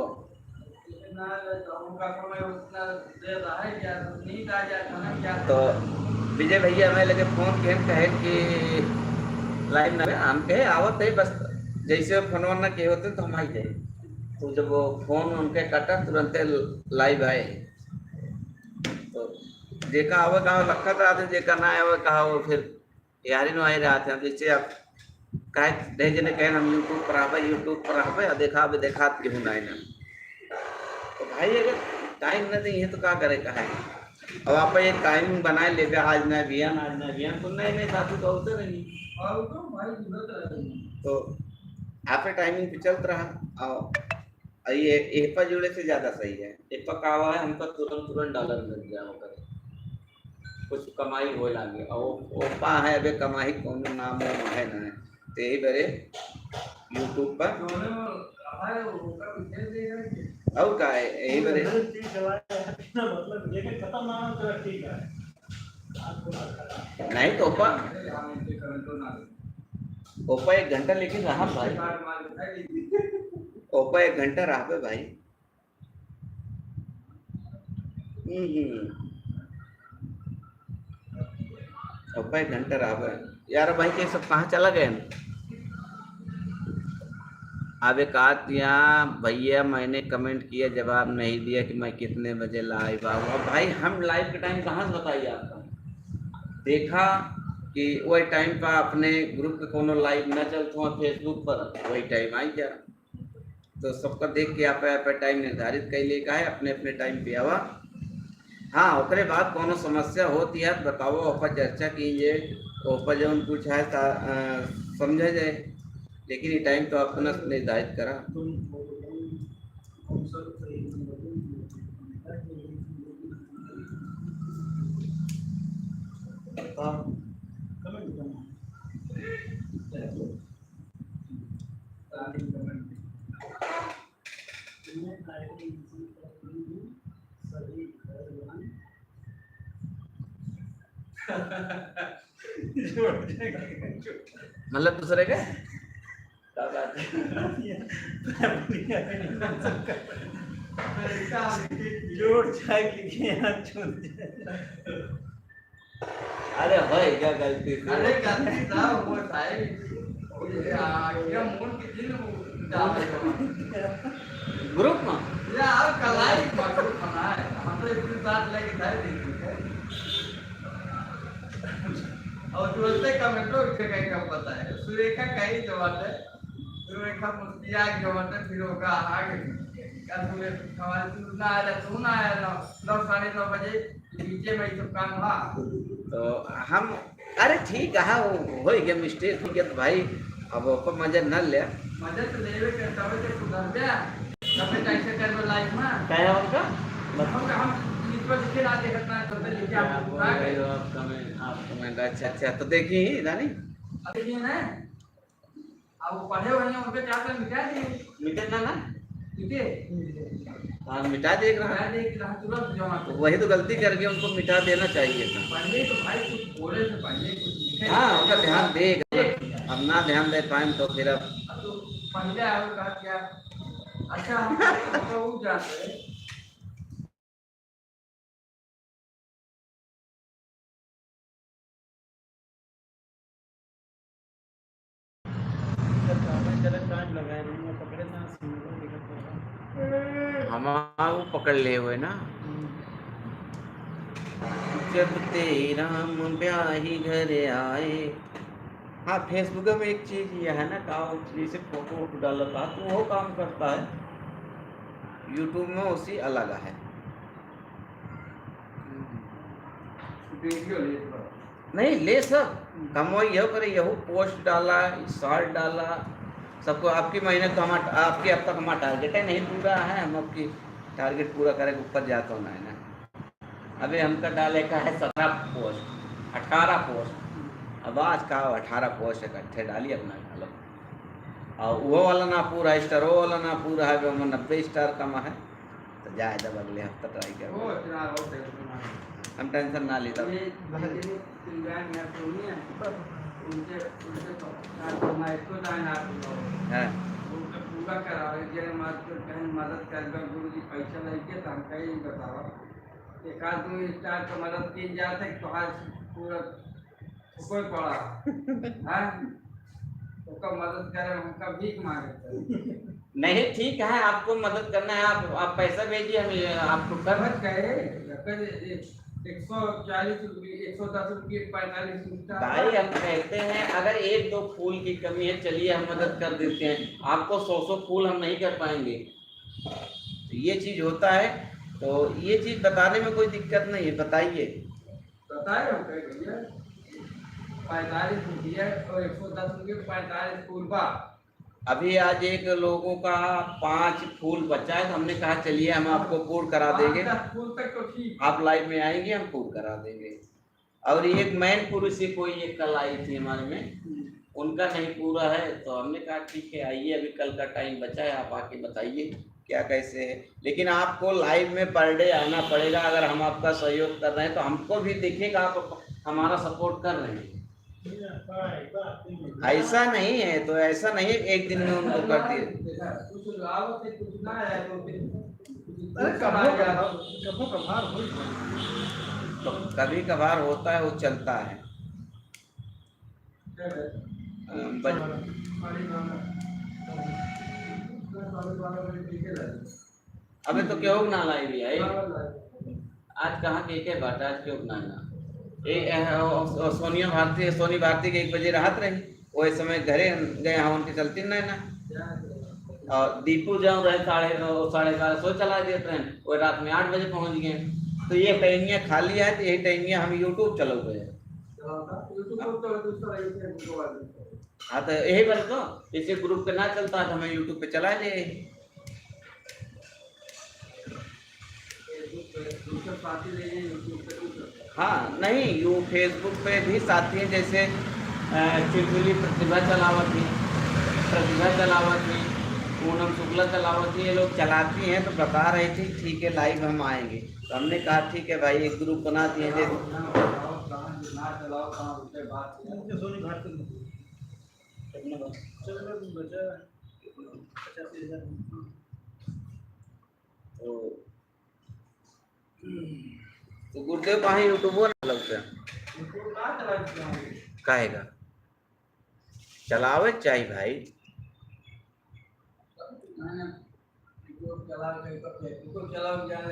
विजय भैया हमें लगे फोन के कहे कि लाइव ना हम कहे आवत है, बस जैसे फोन ना के होते तो हम आई जाए। तो जब वो फोन उनके कटा तुरंत लाइव आए। तो देखा आवे कहा रखा था, देखा ना आवे कहा वो फिर यारी नो आई रहा था। जैसे आप कहे नहीं जने कहे हम यूट्यूब पर आवे देखा क्यों ना ना। तो भाई अगर टाइम नहीं है तो क्या करे कहा है। अब आप ये टाइम बनाए ले आज ना बियान तो नहीं साथी तो होते नहीं। तो आप टाइमिंग पे चलता रहा। ये एपा जुड़े से ज्यादा सही है। एपा का हुआ है हमका तुरंत तुरंत डॉलर मिल जाओ करे कुछ कमाई हो लागे और ओपा है अबे कमाई कौन नाम है ना ते ही बरे यूट्यूब पर और का है यही बरे मतलब ये खत्म ना हो तो ठीक है। नहीं तो ओपा 1 घंटा लेकिन रहा भाई, ओपा 1 घंटा रहा पे भाई। ओपा 1 घंटा रहा पे यार भाई के सब कहाँ चला गए। अब एक आध यहाँ भैया मैंने कमेंट किया जवाब नहीं दिया कि मैं कितने बजे लाइव आऊँगा। भाई हम लाइव के टाइम कहाँ से बताइए आपका, देखा कि वही टाइम पर अपने ग्रुप के कोनो लाइव न चलते हो फेसबुक पर वही टाइम आई जा तो सबका देख के आप टाइम निर्धारित कर लिए का है अपने अपने टाइम पे आवा। हाँ ओकरे बाद कोनो समस्या होती है बताओ ओपर चर्चा कीजिए ओपर जो कुछ है समझा जाए लेकिन ये टाइम तो अपना निर्धारित करा। मतलब दूसरे के अरे भाई क्या गलती थी अरे गलती था वो भाई क्या मूड कितनी ग्रुप में यार कलाई ग्रुप बना है हम तो इतनी साथ लेके जाए और तुरंत कमेंटो के कहीं कब पता है सुरेखा कहीं जवाब है सुरेखा मुस्किया के जवाब है फिर होगा आगे क्या तुम्हें हमारे ना आया 9:30 बजे नीचे में सब काम हुआ तो हम अरे ठीक है हो गया मिस्टेक हो गया तो भाई अब ऊपर मजा न ले मजा तो लेवे के तब से सुधर गया तब कैसे करबे लाइफ में क्या है उनका हम इस पर लिखे ना देखना तो लिखे आप पूरा गए आप कमेंट अच्छा तो देखिए रानी देखिए ना अब वो पढ़े हुए हैं उनके क्या कर मिटा दिए मिटे ना मिटे हाँ मिटा देख रहा मिटा दिए कि तुरंत जमा तो वही तो गलती करके उनको मिटा देना चाहिए था। पढ़ने तो भाई कुछ बोले से पढ़ने कुछ लिखे हाँ उनका ध्यान देगा अब ना ध्यान दे पाए तो फिर अब तो पहले आप कहा क्या अच्छा हम तो वो जानते हैं हमारा पकड़ ले हुए ना जब तेरा हम ब्याही घर आए। हाँ फेसबुक में एक चीज ये है ना का जैसे फोटो वोटो डालता तो वो काम करता है यूट्यूब में उसी अलग है वीडियो ले नहीं ले सब कमाई यह करे यहू पोस्ट डाला शॉर्ट डाला सबको आपकी मेहनत तो हमारा आपके अब तक हमारा टारगेट है नहीं पूरा है हम आपकी टारगेट पूरा करे ऊपर जाता हूँ ना अभी हमका डाले का है 17 पोस्ट 18 पोस्ट अब आज का 18 पोस्ट इकट्ठे डाली अपना डालो और वो वाला ना पूरा स्टार वो वाला ना पूरा है 90 स्टार कम है तो जाए जब अगले हफ्ते ट्राई वो करो इतना बहुत है हम टेंशन ना लेता ये भागे सिंगार में सुनी है उनके तो मैं इसको जाना है उनका पूरा करावे जे मदद कर गुरु जी पैसा लेके तो हम कहीं बतावा एक आध 2 स्टार का मदद की जाते तो आज पूरा कोई पड़ा है उसका मदद करे हमका भीख मांगे नहीं ठीक है आपको मदद करना है आप पैसा भेजिए हम आपको कर समझ गए 140 रुपये 110 रुपये 45 रुपये भाई हम कहते हैं अगर 1-2 फूल की कमी है चलिए हम मदद कर देते हैं आपको 100 फूल हम नहीं कर पाएंगे तो ये चीज होता है तो ये चीज बताने में कोई दिक्कत नहीं है बताइए बताए हम कहे भैया 45 रुपये और 110 रुपये 45 फूल बा अभी आज एक लोगों का 5 फूल बचा है, तो हमने कहा चलिए हम आपको पूर्ण करा देंगे, 5-10 तक तो ठीक। आप लाइव में आएंगे हम पूर्ण करा देंगे। और एक मैनपुर से कोई एक कल आई थी हमारे में, उनका नहीं पूरा है, तो हमने कहा ठीक है आइए, अभी कल का टाइम बचा है, आप आके बताइए क्या कैसे है। लेकिन आपको लाइव में पर डे आना पड़ेगा, अगर हम आपका सहयोग कर रहे हैं तो हमको भी दिखेगा आप हमारा सपोर्ट कर रहे हैं। ऐसा नहीं है, तो ऐसा नहीं है एक दिन में उनको कर दिए। कुछ आवत है कुछ ना है तो फिर अरे कभो कभार हो तो कभी कभार होता है, वो चलता है। अबे तो क्यों ना लाई भी आई आज कहाँ के बात आज क्यों ना ना सोनिया भारती सोनी भारती के 1 बजे राहत रही, वो समय घरे गए हाँ उनके चलती नहीं ना। और दीपू जाऊँ रहे 11:30 सो चला दिया ट्रेन, वो रात में 8 बजे पहुंच गए। तो ये टाइमियाँ खाली है, तो यही टाइमियाँ हम यूट्यूब चलो गए। हाँ तो यही बात तो, इसे ग्रुप पे ना चलता तो हमें यूट्यूब पे चला ले। हाँ नहीं, यू फेसबुक पे भी साथी हैं, जैसे चिरमिली प्रतिभा चलावत थी, पूनम शुक्ला चलावत थी, ये लोग चलाती हैं, तो बता रही थी ठीक है लाइव हम आएंगे। तो हमने कहा ठीक है भाई, एक ग्रुप बना दिए जैसे सोनी भारती तो गुरुदेव कहाँ यूट्यूब लगता है कहेगा चलावे चाहिए भाई।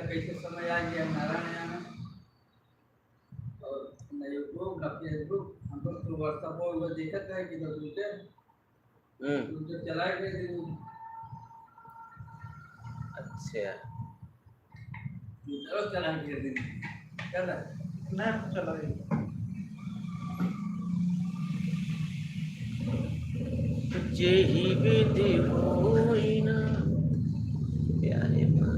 कैसे समय आ गया नारायण और न यूट्यूब न फेसबुक, हम तो व्हाट्सएप पर देखते हैं कि तो चला गए। अच्छा चला गए चला मैं चला जेहि विधि होई ना प्यारे माँ।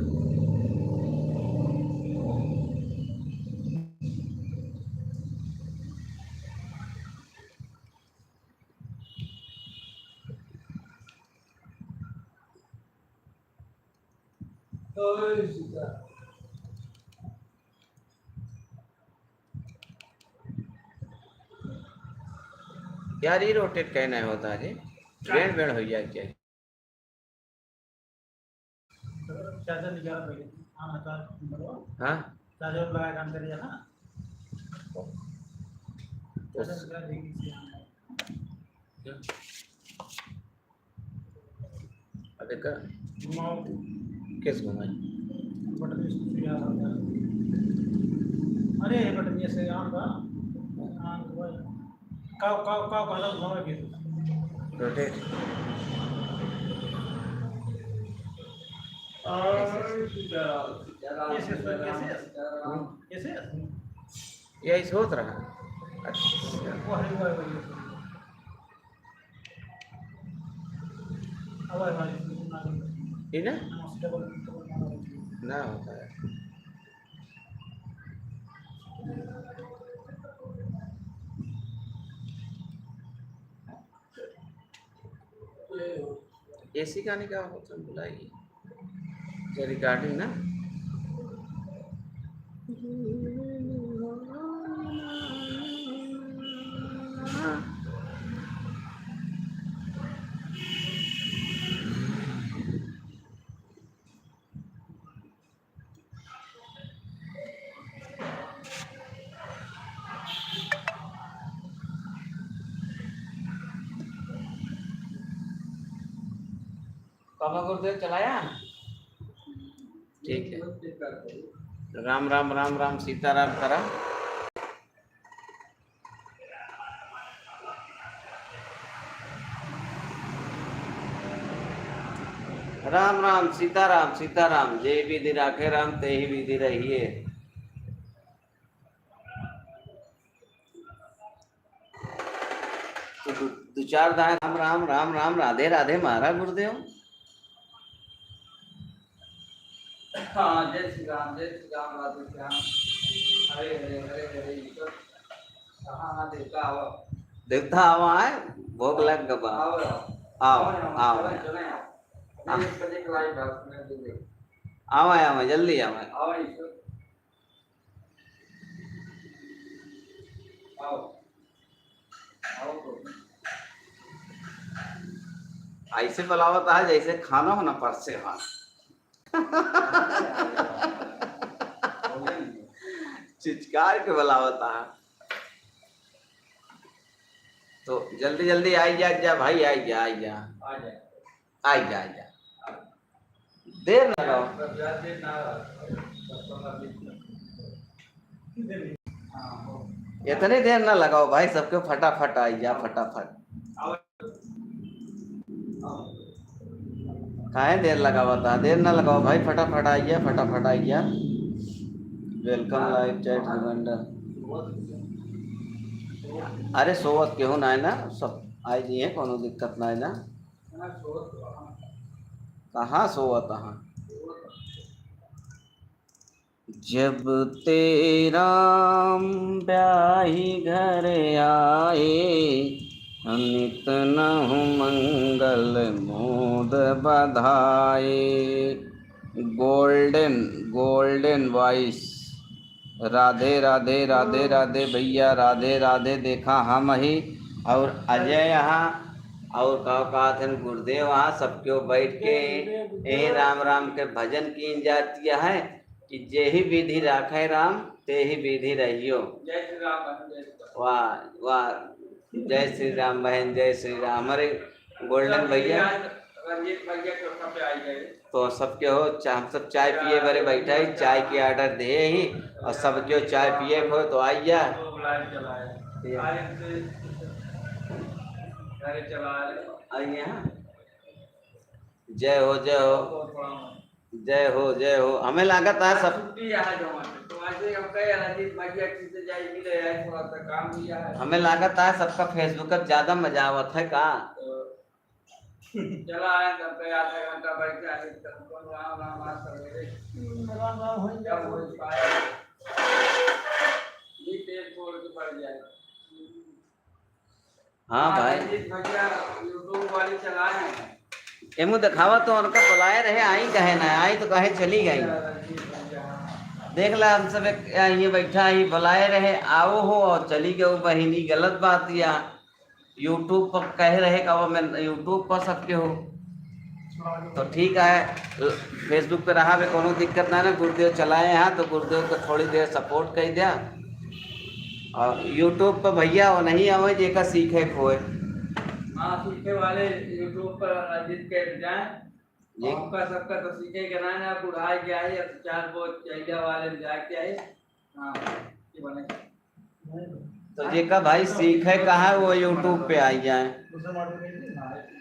यार ये रोटेट कहना होता है बैंड बैंड हो जाए क्या चार्जर निकाला पहले। हाँ चार्ज हाँ चार्जर लगा काम करिए ना, चार्जर लगा देखिए। अबे का घुमाओ किस घुमाई बटन इसको याद आ गया। अरे बटन ये से आन का आन काव काव काव वाला घुमाओ के रोटेट कैसे यही सोच रहा। अच्छा वो है ये ना ना होता है। एसी गाने का ऑप्शन बुलाइए रिकॉर्डिंग ना। पापा गुरुदेव चलाया ठीक है। राम राम राम राम सीताराम करा। राम राम सीताराम सीताराम जय विधि राखे राम ते ही विधि रहिए। तो दो चार दाएं राम राम राम राम राधे राधे मारा गुरुदेव। हाँ, जय श्री राम राधे श्याम, हरे हरे हरे हरे ईश्वर। हाँ देवता आओ, देवता आवा है, भोग लग गवा। आओ आओ आओ चले आओ, 1 बजे के लाइव है उसमें देख। आवा जल्दी आवा। आओ ईश्वर, आओ आओ तो ऐसे बुलावत है जैसे खाना हो ना परसे हाथ चिचकार के बुलावत है। तो जल्दी जल्दी आई जा भाई, आई जा आ जाए, आई जा देर ना लगाओ। इतनी देर ना लगाओ भाई, सबके फटाफट आई जा फटाफट। काहे देर लगावता, देर ना लगाओ भाई, फटाफट आइए फटाफट आइए। Welcome live chat reminder. अरे सोवत केहू ना है ना, सब आई जी है, कोनो दिक्कत ना है ना। कहाँ सोवत हाँ। जब तेरा ब्याही घर आए, नित नहु मंगल मोद बधाए। गोल्डन वॉइस, राधे राधे राधे राधे भैया, राधे राधे। देखा हम ही और अजय यहाँ और का थे गुरुदेव वहाँ सबके बैठ के यही राम राम के भजन की जाती है कि जे ही विधि राखे राम ते ही विधि रहियो। जय श्री राम। वाह वाह, जय श्री राम बहन, जय श्री राम। हमारे गोल्डन भैया रंजीत भैया के सब पे आई गए, तो सबके हो हम सब चाय पिए बड़े बैठा ही, चाय की ऑर्डर दे ही और सब जो चाय पिए हो तो आइया आइए। जय हो जय हो जय हो जय हो। हमें लागत है सब, हमें लागत है सबका फेसबुक पर ज्यादा मजा आवत है का। चला आए तब पे आधा घंटा बैठ के आए तब राम राम आज सवेरे राम राम हो जब हो पाए ये तेल छोड़ के पड़ जाए। हाँ भाई, भैया यूट्यूब वाली चलाए हैं, एमू दिखावा तो उनका बुलाए रहे, आई कहे ना आई तो कहे चली गई। देख ला हम सब ये बैठा ही बुलाए रहे आओ हो और चली गए बहिनी, गलत बात या यूट्यूब पर कह रहे का वो मैं यूट्यूब पर सबके हो तो ठीक है। फेसबुक पे रहा में कोनो दिक्कत ना ना, गुरुदेव चलाए यहाँ तो गुरुदेव को थोड़ी देर सपोर्ट कर दिया। और यूट्यूब पर भैया वो नहीं आवे जेका सीखे खोए। हाँ सीखे वाले यूट्यूब पर अजीत के जाए ये आपका सबका तो सीखे के ना ना बुढ़ाई के आई अब चार बहुत चाहिए वाले जाके आए। हाँ ये बने तो जेका भाई सीखे कहाँ वो यूट्यूब पे आई जाए।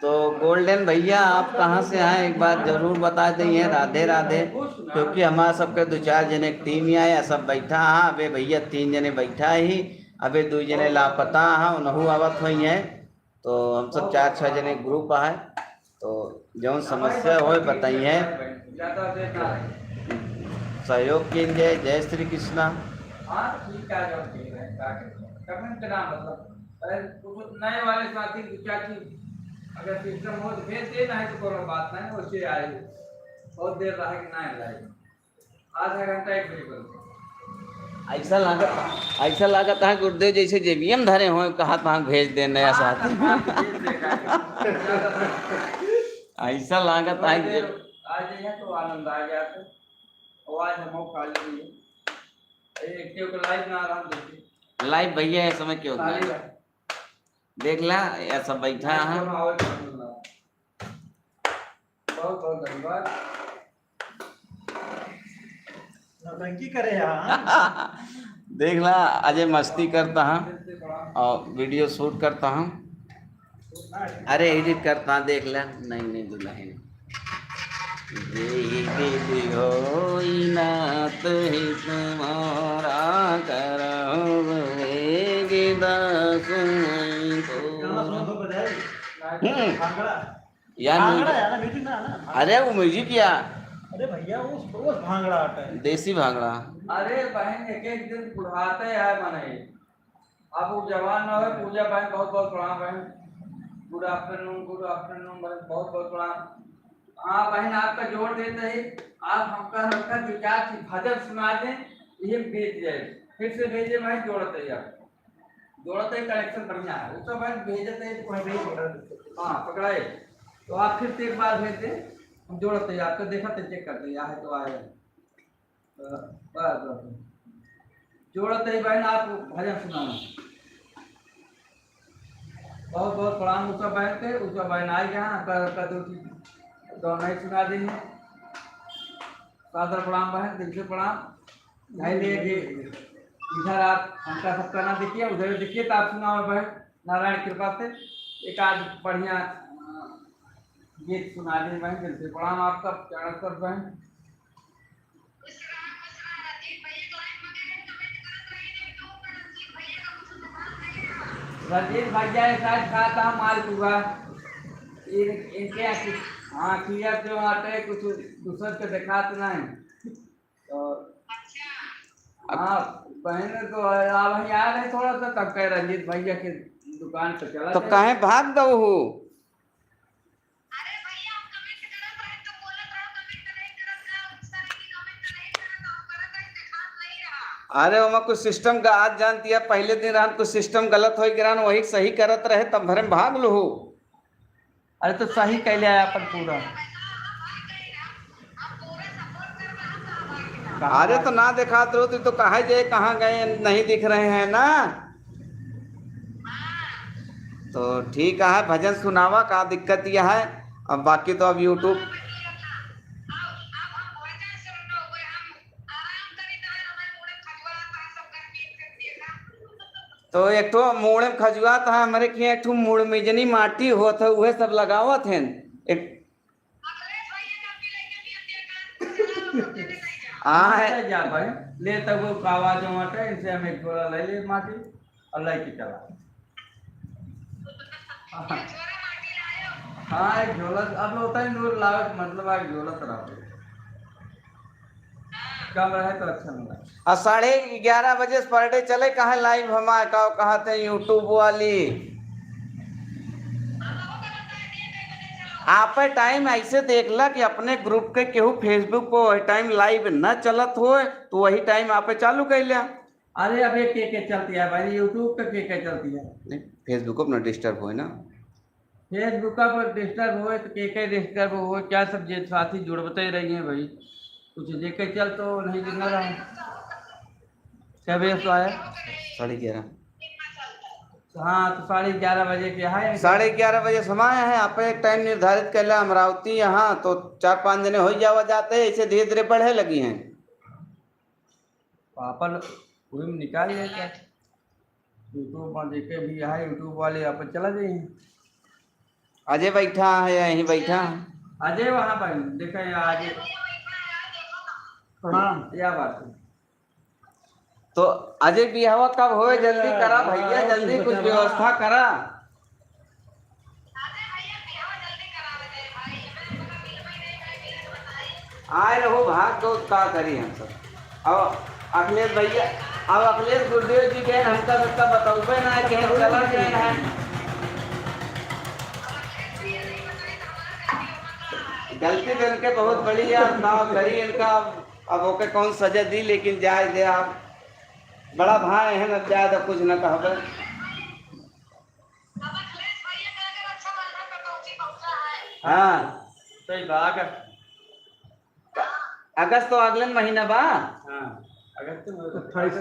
तो गोल्डन भैया आप कहाँ से आए एक बार जरूर बता देंगे। राधे राधे, क्योंकि हमारा सबके दो चार जने टीम ही आया सब बैठा हाँ। अबे भैया 3 जने बैठा ही, अबे 2 जने लापता हाँ उनहु आवत हुई है। तो हम सब 4-6 जने ग्रुप है। तो जो समस्या हो बताइए, सहयोग कीजिए। जय श्री कृष्णा। हाँ ठीक है जो ठीक है कमेंट करना मतलब कुछ नए वाले साथी क्या चीज अगर सिस्टम हो तो भेज देना है तो कोई बात नहीं, उससे आए बहुत देर रहा कि नहीं लाए आधा घंटा 1 बजे कर। ऐसा लागत है गुरुदेव जैसे जेबीएम धरे हो कहा वहाँ भेज दे नया साथी। ऐसा लागत है आज जाइए तो आनंद आ गया तो आज हम खा लिए एक लाइव ना आराम देखिए। लाइव भैया है समय क्यों देख ला या सब बैठा है। बहुत बहुत धन्यवाद। नौटंकी करे यहाँ। देख ला अजय मस्ती करता है और वीडियो शूट करता हूँ, अरे एडिट करता है देख ला। नहीं दुल्हन हो नात ही तुम्हारा करो दास भांगड़ा या भांगड़ा है ना, मीटिंग ना ना। अरे वो म्यूजिक या अरे भैया वो भांगड़ा आता है। देसी भांगड़ा। अरे बहन एक एक दिन बुढ़ाते है मने। अब वो जवान ना हो पूजा बहन बहुत बहुत प्रणाम बहन। गुड आफ्टरनून बहन बहुत बहुत प्रणाम। हाँ बहन आपका जोड़ देते ही आप हमका जो क्या भजन सुना दें ये भेज जाए फिर से भेजे भाई जोड़ते ही आप जोड़ते ही कनेक्शन बढ़िया है वो तो बहन भेजते ही हाँ पकड़ाए तो आप फिर से एक बार भेज दें हम जोड़ते ही आपको देखा तो चेक करते हैं है तो आए बस जोड़ते ही बहन आप भजन सुनाना बहुत बहुत प्रणाम उसका बहन के उसका बहन आ गया कर दो दोनों ही सुना देंगे सादर प्रणाम बहन दिल से प्रणाम भाई ले कि इधर आप हमका सबका ना देखिए उधर देखिए तो आप सुना बहन नारायण कृपा से एक आज बढ़िया गीत सुना दें बहन दिल से प्रणाम आपका चरण कर बहन रंजीत भैया शायद कहा था माल पूरा इनके हाँ किया जो आते हैं कुछ दूसर के दिखाते नहीं तो हाँ बहन तो आप वहीं आ रहे थोड़ा सा तब कह रंजीत भैया के दुकान पे चला तो काहे भाग दो हो। अरे वहाँ कुछ सिस्टम का आज जानती है पहले दिन रात कुछ सिस्टम गलत हो गिरा वही सही करत रहे तब भरे में भाग लो हो। अरे तो सही कह लिया अपन पूरा अरे तो ना दिखाते हो तो कहाँ गए कहाँ गए नहीं दिख रहे हैं ना। तो ठीक है भजन सुनावा का दिक्कत यह है अब बाकी तो अब यूट्यूब तो एक तो मूड़ में खजुआत है हमारे के एक मूड़ में जनी माटी होत है वह सब लगावत हैं एक हाँ जा भाई ले तब वो आवाज माटे इनसे हम एक झोला ले ले माटी और लेके चला हाँ एक झोला अब होता है नूर लाओ मतलब एक झोला तरह कम रहे तो अच्छा नहीं लगे। और 11:30 बजे पर डे चले कहाँ लाइव हमारे कहा थे यूट्यूब वाली आप टाइम ऐसे देख ला कि अपने ग्रुप के केहू फेसबुक पर वही टाइम लाइव न चलत हो तो वही टाइम आप चालू कर लिया। अरे अब एक के चलती है भाई यूट्यूब पे के चलती है नहीं फेसबुक अपना डिस्टर्ब हो ना फेसबुक पर डिस्टर्ब हो तो के डिस्टर्ब हो क्या सब जे साथी जुड़ते ही रही हैं भाई कुछ देखे चल तो नहीं गिरना रहा क्या बजे तो आया 11:30 हाँ तो 11:30 बजे के है 11:30 बजे समय है आप एक टाइम निर्धारित कर लिया अमरावती यहाँ तो 4-5 जने हो जावा जाते हैं ऐसे धीरे धीरे बढ़े लगी हैं पापा पूरी में निकाल लिया क्या यूट्यूब पर देखे भी है यूट्यूब वाले आप चला जाइए अजय बैठा है यहीं बैठा अजय वहाँ पर देखा आगे प्रणाम क्या बात है तो अजय बिहावा कब होए जल्दी करा भैया जल्दी कुछ व्यवस्था करा आए रहो भाग दो का करी हम सब अब अखिलेश भैया अब अखिलेश गुरुदेव जी के हमका सबका बताओगे ना कि हम चला गए हैं गलती तो इनके बहुत बड़ी है अब करी इनका अब ओके कौन सजा दी लेकिन जाए दे आप बड़ा भाई है न जाए तो कुछ न कहबे हाँ सही बात अगस्त तो अगले महीना बा हाँ अगर तुम 28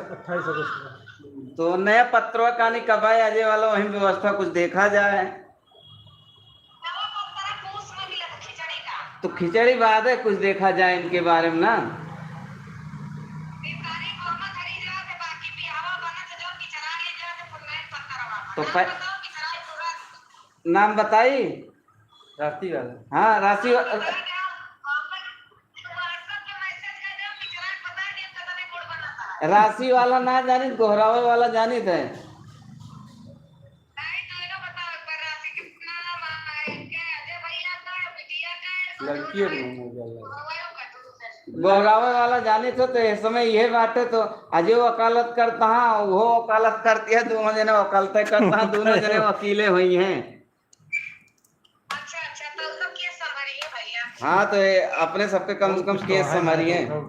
अगस्त तो नया पत्रों का नहीं कब है अजय वाला वही व्यवस्था कुछ देखा जाए तो खिचड़ी बाद है कुछ देखा जाए इनके बारे में ना तो नाम बताई रास्ती वाला हाँ राशि राशि वाला ना जानी गोहरावे वाला जानी थे किए हो गया गोहरावे वाला जाने तो इस समय यह बात है तो अजय वकालत करता हाँ वो वकालत करती है दोनों जने वकालतें करता हाँ दोनों जने वकीले हुई हैं। अच्छा तो उसका केस संभालिए भैया। हाँ तो ये अपने सबके कम से कम केस संभालिए। हाँ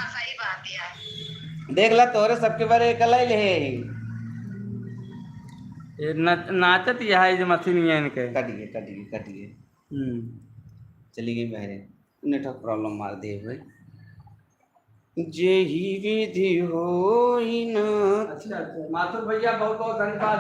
सही बात है। देख ला तोरे सबके बारे कल ही ले ये नाचत यहाँ जो मशीन है इनके कटिए चली गई बहरे नेटवर्क प्रॉब्लम मार दे भाई जेही विधि होई न। अच्छा माथुर भैया बहुत बहुत धन्यवाद